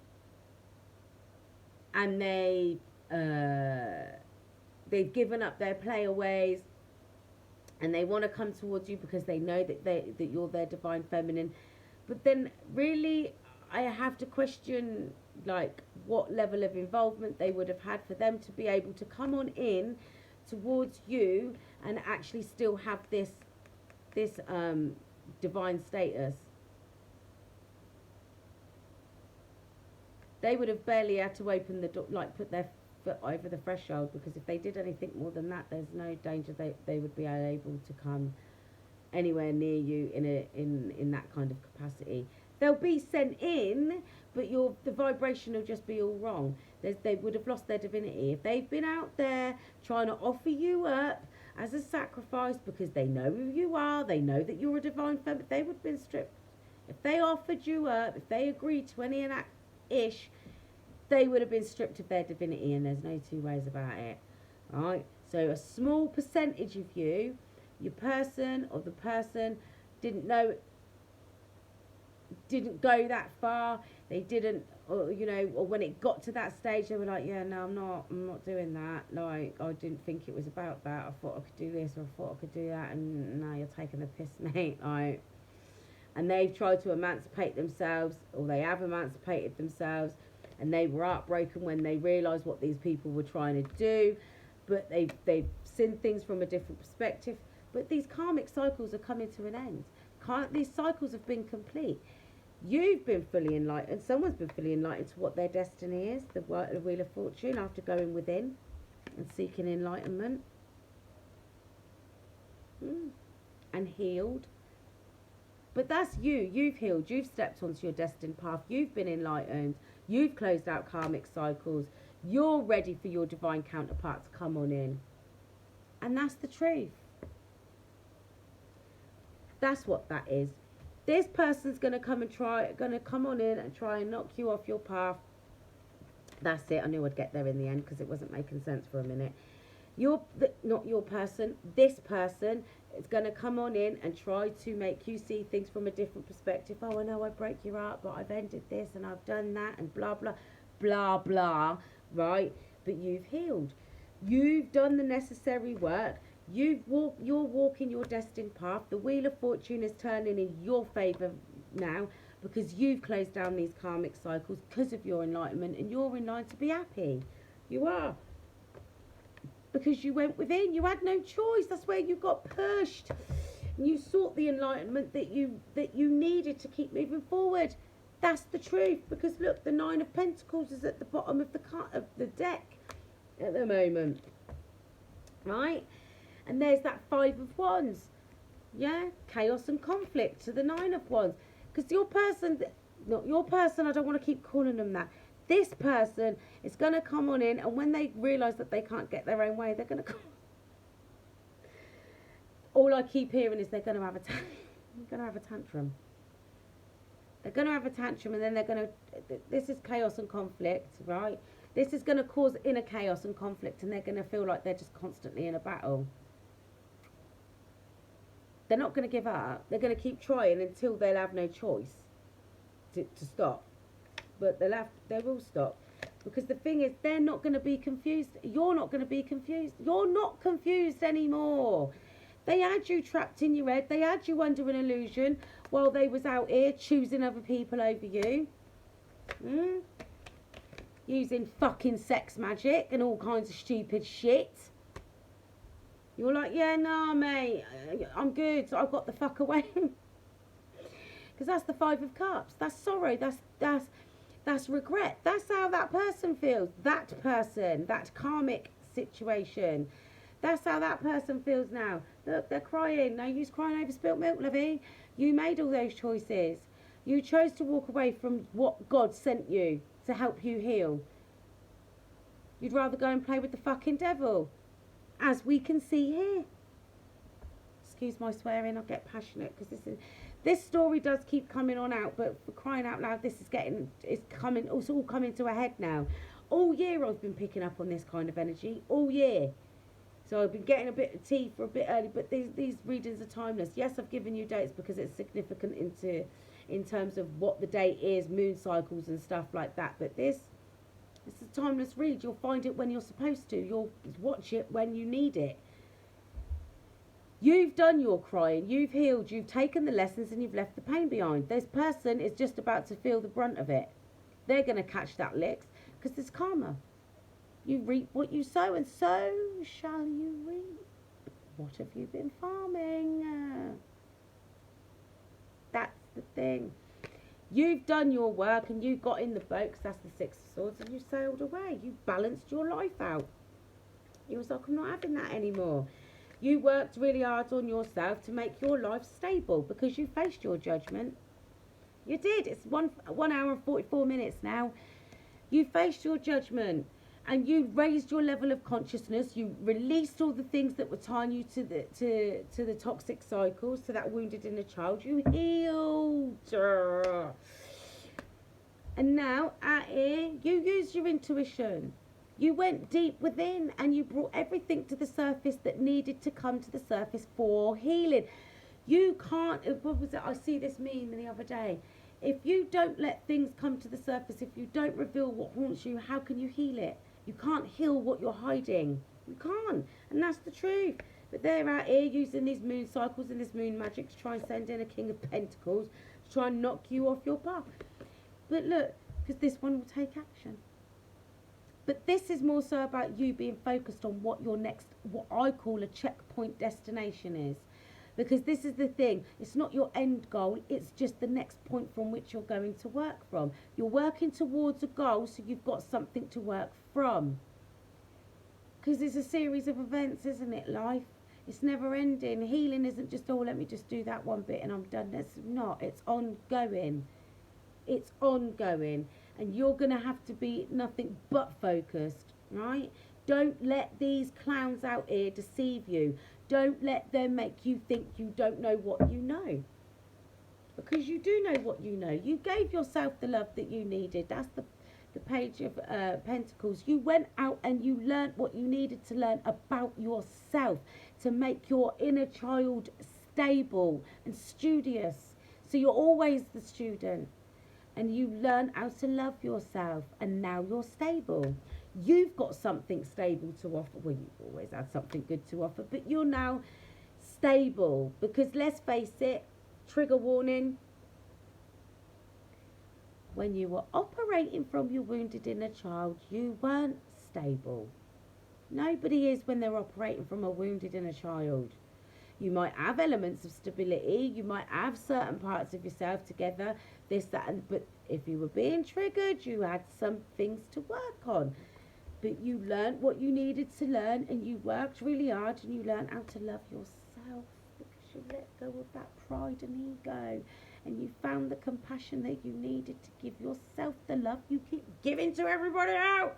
they've given up their player ways, and they want to come towards you because they know that you're their divine feminine. But then really I have to question like what level of involvement they would have had for them to be able to come on in towards you and actually still have this divine status. They would have barely had to open the door, like put their foot over the threshold, because if they did anything more than that, there's no danger they would be able to come anywhere near you in that kind of capacity. They'll be sent in, but the vibration will just be all wrong. They would have lost their divinity. If they've been out there trying to offer you up as a sacrifice because they know who you are, they know that you're a divine feminine, they would have been stripped. If they offered you up, if they agreed to any of that ish, they would have been stripped of their divinity, and there's no two ways about it. Right? So a small percentage of you, your person or the person didn't know didn't go that far. They didn't, or, you know, or when it got to that stage, they were like, yeah, no, I'm not doing that. Like, I didn't think it was about that. I thought I could do this, or I thought I could do that, and now you're taking the piss, mate. Like, and they've tried to emancipate themselves, or they have emancipated themselves, and they were heartbroken when they realised what these people were trying to do, but they've seen things from a different perspective. But these karmic cycles are coming to an end. These cycles have been complete. You've been fully enlightened. Someone's been fully enlightened to what their destiny is, the Wheel of Fortune, after going within and seeking enlightenment. And healed. But that's you. You've healed. You've stepped onto your destined path. You've been enlightened. You've closed out karmic cycles. You're ready for your divine counterpart to come on in. And that's the truth. That's what that is. This person's going to come on in and try and knock you off your path. That's it. I knew I'd get there in the end because it wasn't making sense for a minute. Not your person. This person is going to come on in and try to make you see things from a different perspective. Oh, I know I broke your heart, but I've ended this and I've done that and blah, blah, blah, blah, right? But you've healed. You've done the necessary work. You're walking your destined path. The Wheel of Fortune is turning in your favour now because you've closed down these karmic cycles because of your enlightenment, and you're in line to be happy. You are. Because you went within. You had no choice. That's where you got pushed. And you sought the enlightenment that you needed to keep moving forward. That's the truth. Because look, the Nine of Pentacles is at the bottom of the deck at the moment. Right? And there's that Five of Wands. Yeah? Chaos and conflict to the Nine of Wands. Because your person, not your person, I don't want to keep calling them that. This person is going to come on in, and when they realise that they can't get their own way, they're going to come. All I keep hearing is they're going to have a tantrum. They're going to have a tantrum, and then they're going to... This is chaos and conflict, right? This is going to cause inner chaos and conflict, and they're going to feel like they're just constantly in a battle. They're not going to give up. They're going to keep trying until they'll have no choice to stop. But they will stop. Because the thing is, they're not going to be confused. You're not going to be confused. You're not confused anymore. They had you trapped in your head. They had you under an illusion while they was out here choosing other people over you. Using fucking sex magic and all kinds of stupid shit. You're like, yeah, nah, mate, I'm good. I've got the fuck away. Because that's the Five of Cups. That's sorrow. That's regret. That's how that person feels. That person, that karmic situation. That's how that person feels now. Look, they're crying. No use crying over spilt milk, lovey. You made all those choices. You chose to walk away from what God sent you to help you heal. You'd rather go and play with the fucking devil. As we can see here. Excuse my swearing, I get passionate because this story does keep coming on out, but for crying out loud, it's all coming to a head now. All year I've been picking up on this kind of energy, all year. So I've been getting a bit of tea for a bit early, but these readings are timeless. Yes, I've given you dates because it's significant in terms of what the date is, moon cycles and stuff like that, but it's a timeless read. You'll find it when you're supposed to. You'll watch it when you need it. You've done your crying. You've healed. You've taken the lessons and you've left the pain behind. This person is just about to feel the brunt of it. They're going to catch that licks because there's karma. You reap what you sow, and so shall you reap. What have you been farming? That's the thing. You've done your work and you got in the boat, because that's the Six of Swords, and you sailed away. You balanced your life out. You was like, I'm not having that anymore. You worked really hard on yourself to make your life stable because you faced your judgment. You did. It's 1 hour and 44 minutes now. You faced your judgment and you raised your level of consciousness. You released all the things that were tying you to the toxic cycles, to that wounded inner child. You healed. And now, out here, you used your intuition. You went deep within and you brought everything to the surface that needed to come to the surface for healing. You can't, what was it? I see this meme the other day. If you don't let things come to the surface, if you don't reveal what haunts you, how can you heal it? You can't heal what you're hiding. You can't. And that's the truth. But they're out here using these moon cycles and this moon magic to try and send in a King of Pentacles to try and knock you off your path. But look, because this one will take action. But this is more so about you being focused on what your next, what I call a checkpoint destination is. Because this is the thing, it's not your end goal, it's just the next point from which you're going to work from. You're working towards a goal, so you've got something to work from. Because it's a series of events, isn't it, life? It's never ending. Healing isn't just, oh, let me just do that one bit and I'm done. That's not. It's ongoing. It's ongoing. And you're going to have to be nothing but focused, right? Don't let these clowns out here deceive you. Don't let them make you think you don't know what you know. Because you do know what you know. You gave yourself the love that you needed. That's the Page of Pentacles. You went out and you learnt what you needed to learn about yourself to make your inner child stable and studious. So you're always the student. And you learn how to love yourself. And now you're stable. You've got something stable to offer. Well, you've always had something good to offer. But you're now stable. Because let's face it, trigger warning. When you were operating from your wounded inner child, you weren't stable. Nobody is when they're operating from a wounded inner child. You might have elements of stability. You might have certain parts of yourself together, this, that, and but if you were being triggered, you had some things to work on. But you learned what you needed to learn, and you worked really hard, and you learned how to love yourself because you let go of that pride and ego. And you found the compassion that you needed to give yourself the love you keep giving to everybody else.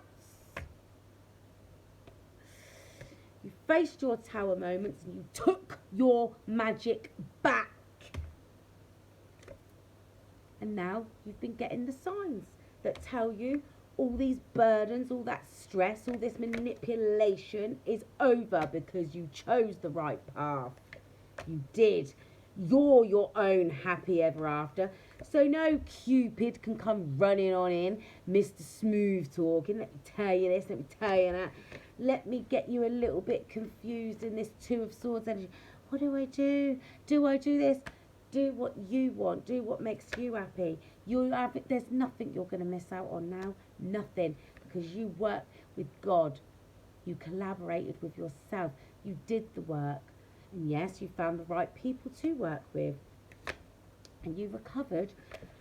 You faced your tower moments and you took your magic back. And now you've been getting the signs that tell you all these burdens, all that stress, all this manipulation is over because you chose the right path. You did. You're your own happy ever after. So no Cupid can come running on in, Mr. Smooth Talking. Let me tell you this, let me tell you that. Let me get you a little bit confused in this Two of Swords energy. What do I do? Do I do this? Do what you want. Do what makes you happy. You'll have it. There's nothing you're going to miss out on now. Nothing. Because you worked with God. You collaborated with yourself. You did the work. And yes, you found the right people to work with. And you recovered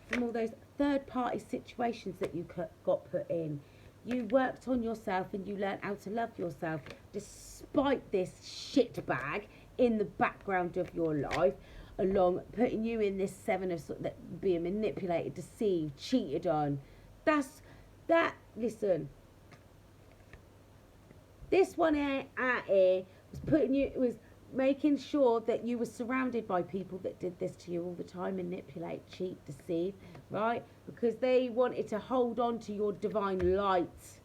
from all those third-party situations that you got put in. You worked on yourself and you learned how to love yourself despite this shit bag in the background of your life, along putting you in this Seven of Swords, being manipulated, deceived, cheated on. Listen, this one out here was putting you, it was making sure that you were surrounded by people that did this to you all the time, manipulate, cheat, deceive, right? Because they wanted to hold on to your divine light,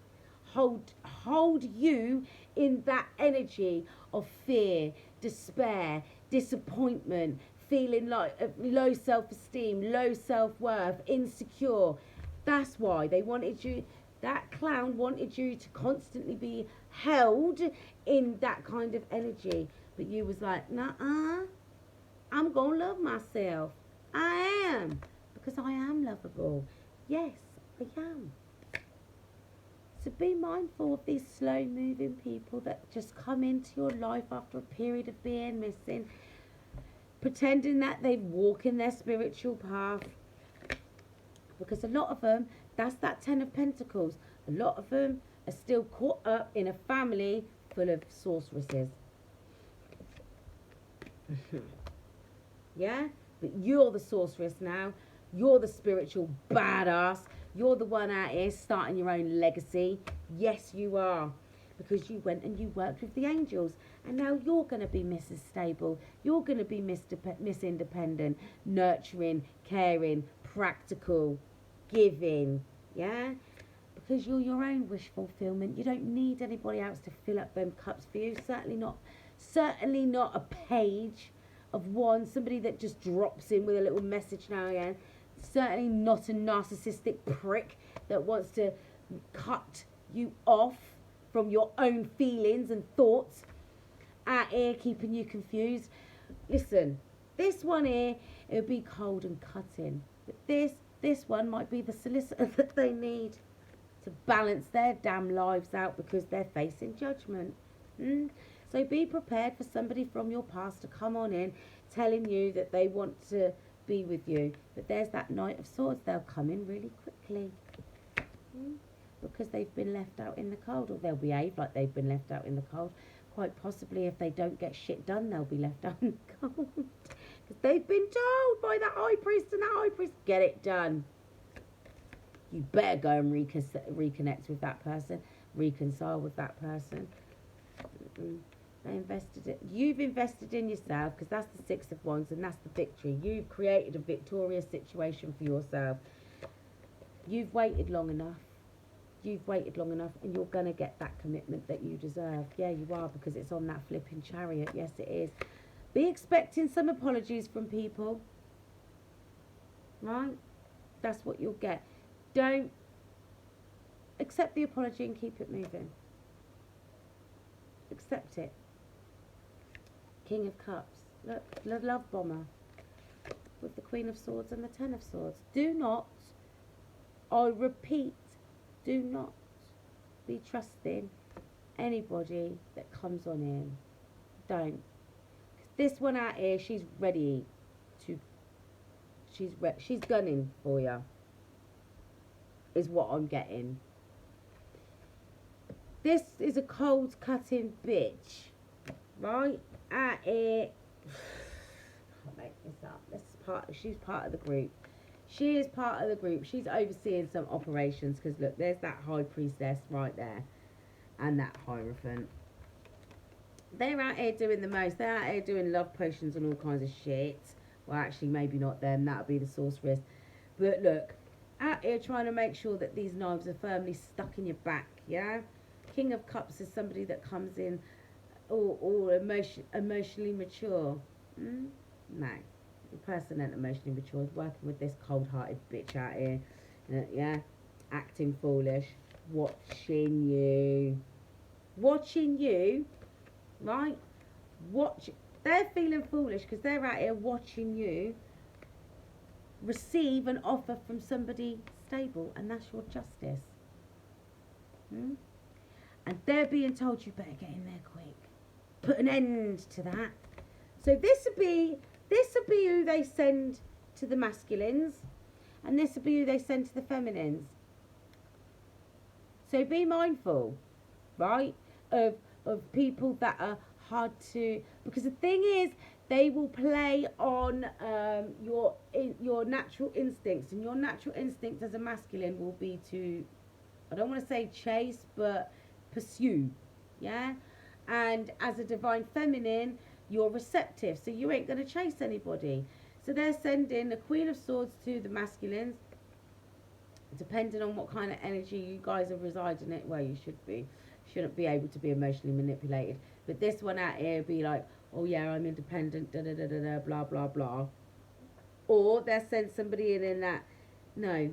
hold you in that energy of fear, despair, disappointment, feeling like low self-esteem, low self-worth, insecure. That's why they wanted you, that clown wanted you to constantly be held in that kind of energy. But you was like, nah, I'm going to love myself. I am. Because I am lovable. Yes, I am. So be mindful of these slow-moving people that just come into your life after a period of being missing, pretending that they walk in their spiritual path. Because a lot of them, that's that Ten of Pentacles. A lot of them are still caught up in a family full of sorceresses. Yeah, but you're the sorceress now. You're the spiritual badass. You're the one out here starting your own legacy. Yes, you are. Because you went and you worked with the angels. And now you're going to be Mrs. Stable. You're going to be Miss Independent, nurturing, caring, practical, giving. Yeah? Because you're your own wish fulfillment. You don't need anybody else to fill up them cups for you. Certainly not a page of one, somebody that just drops in with a little message now and again. certainly not a narcissistic prick that wants to cut you off from your own feelings and thoughts out here, keeping you confused. Listen, this one here, it'll be cold and cutting, but this one might be the solicitor that they need to balance their damn lives out because they're facing judgment. So be prepared for somebody from your past to come on in telling you that they want to be with you, but there's that Knight of Swords. They'll come in really quickly because they've been left out in the cold, or they'll behave like they've been left out in the cold. Quite possibly, if they don't get shit done, they'll be left out in the cold because they've been told by that high priest and that high priest, get it done. You better go and reconnect with that person, reconcile with that person. You've invested in yourself, because that's the Six of Wands and that's the victory. You've created a victorious situation for yourself. You've waited long enough. You've waited long enough, and you're going to get that commitment that you deserve. Yeah, you are, because it's on that flipping Chariot. Yes, it is. Be expecting some apologies from people. Right? That's what you'll get. Don't accept the apology and keep it moving. Accept it. King of Cups. Look, the love bomber with the Queen of Swords and the Ten of Swords. Do not, I repeat, do not be trusting anybody that comes on in. Don't. This one out here, she's ready to, she's gunning for you, is what I'm getting. This is a cold cutting bitch, right? Out here, can't make this up. She's part of the group. She is part of the group. She's overseeing some operations, because look, there's that high priestess right there, and that Hierophant. They're out here doing the most. They're out here doing love potions and all kinds of shit. Well, actually, maybe not them. That'll be the sorceress. But look, out here trying to make sure that these knives are firmly stuck in your back, yeah? King of Cups is somebody that comes in all emotionally mature. No. The person ain't emotionally mature is working with this cold-hearted bitch out here. Yeah? Acting foolish. Watching you. Right? They're feeling foolish because they're out here watching you receive an offer from somebody stable, and that's your justice. And they're being told you better get in there quick. Put an end to that. So this will be who they send to the masculines, and this will be who they send to the feminines. So be mindful, right, of people that are hard to, because the thing is, they will play on your natural instincts, and your natural instinct as a masculine will be to, I don't want to say chase, but pursue, yeah? And as a divine feminine, you're receptive, so you ain't going to chase anybody. So they're sending the Queen of Swords to the masculines, depending on what kind of energy you guys are residing in. Well, you shouldn't be able to be emotionally manipulated. But this one out here be like, oh yeah, I'm independent, da da da da da, blah blah blah. Or they'll send somebody in that, no,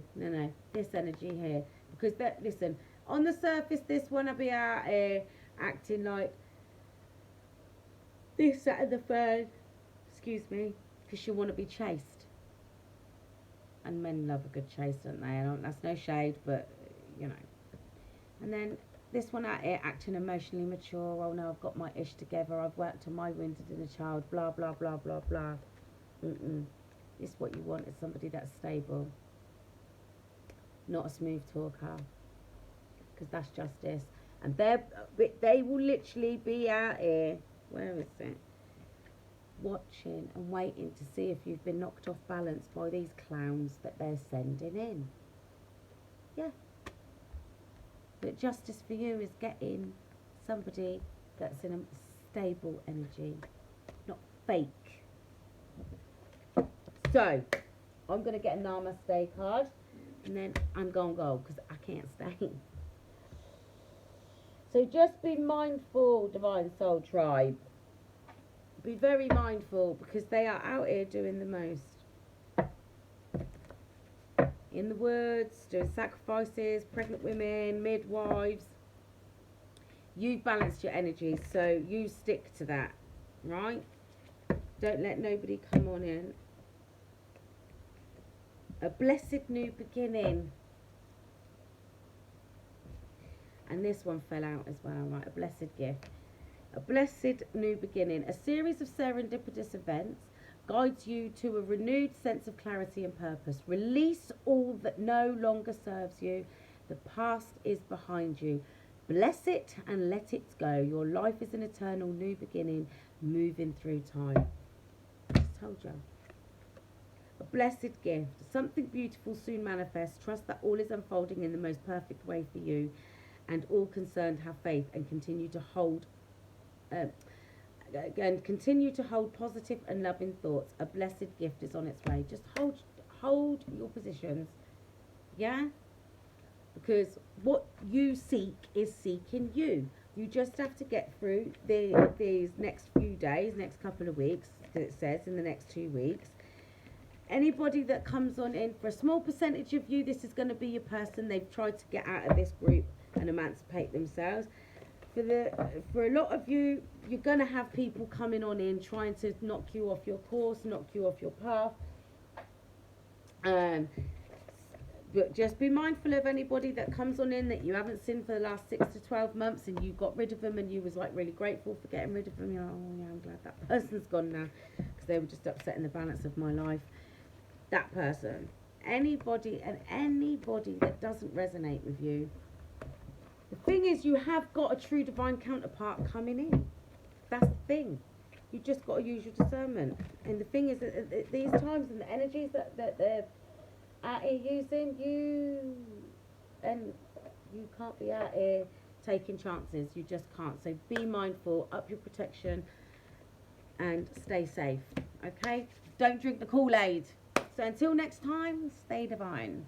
this energy here. Because listen, on the surface, this one will be out here acting like this, that, and the third, excuse me, because she'll want to be chased. And men love a good chase, don't they? That's no shade, but, you know. And then this one out here acting emotionally mature. Oh no, I've got my ish together. I've worked on my wounded inner child. Blah, blah, blah, blah, blah. This what you want is somebody that's stable. Not a smooth talker. Because that's justice. And they will literally be out here. Where is it? Watching and waiting to see if you've been knocked off balance by these clowns that they're sending in. Yeah. But justice for you is getting somebody that's in a stable energy, not fake. So, I'm going to get a Namaste card, and then I'm going to go because I can't stay. So just be mindful, Divine Soul Tribe. Be very mindful, because they are out here doing the most. in the woods, doing sacrifices, pregnant women, midwives. You've balanced your energies, so you stick to that, right? Don't let nobody come on in. A blessed new beginning. And this one fell out as well, right? A blessed gift. A blessed new beginning. A series of serendipitous events guides you to a renewed sense of clarity and purpose. Release all that no longer serves you. The past is behind you. Bless it and let it go. Your life is an eternal new beginning, moving through time. I just told you. A blessed gift. Something beautiful soon manifests. Trust that all is unfolding in the most perfect way for you, and all concerned have faith and continue to hold positive and loving thoughts. A blessed gift is on its way. Just hold your positions, yeah? Because what you seek is seeking you. You just have to get through these next few days, next couple of weeks, that it says in the next 2 weeks. Anybody that comes on in, for a small percentage of you, this is going to be your person. They've tried to get out of this group and emancipate themselves. For a lot of you, you're going to have people coming on in trying to knock you off your course, knock you off your path. But just be mindful of anybody that comes on in that you haven't seen for the last 6 to 12 months, and you got rid of them and you was like really grateful for getting rid of them. You're like, oh yeah, I'm glad that person's gone now, because they were just upsetting the balance of my life. That person, anybody that doesn't resonate with you. The thing is, you have got a true divine counterpart coming in. That's the thing. You just got to use your discernment. And the thing is that at these times and the energies that they're out here using, you can't be out here taking chances. You just can't. So be mindful, up your protection, and stay safe. Okay? Don't drink the Kool-Aid. So until next time, stay divine.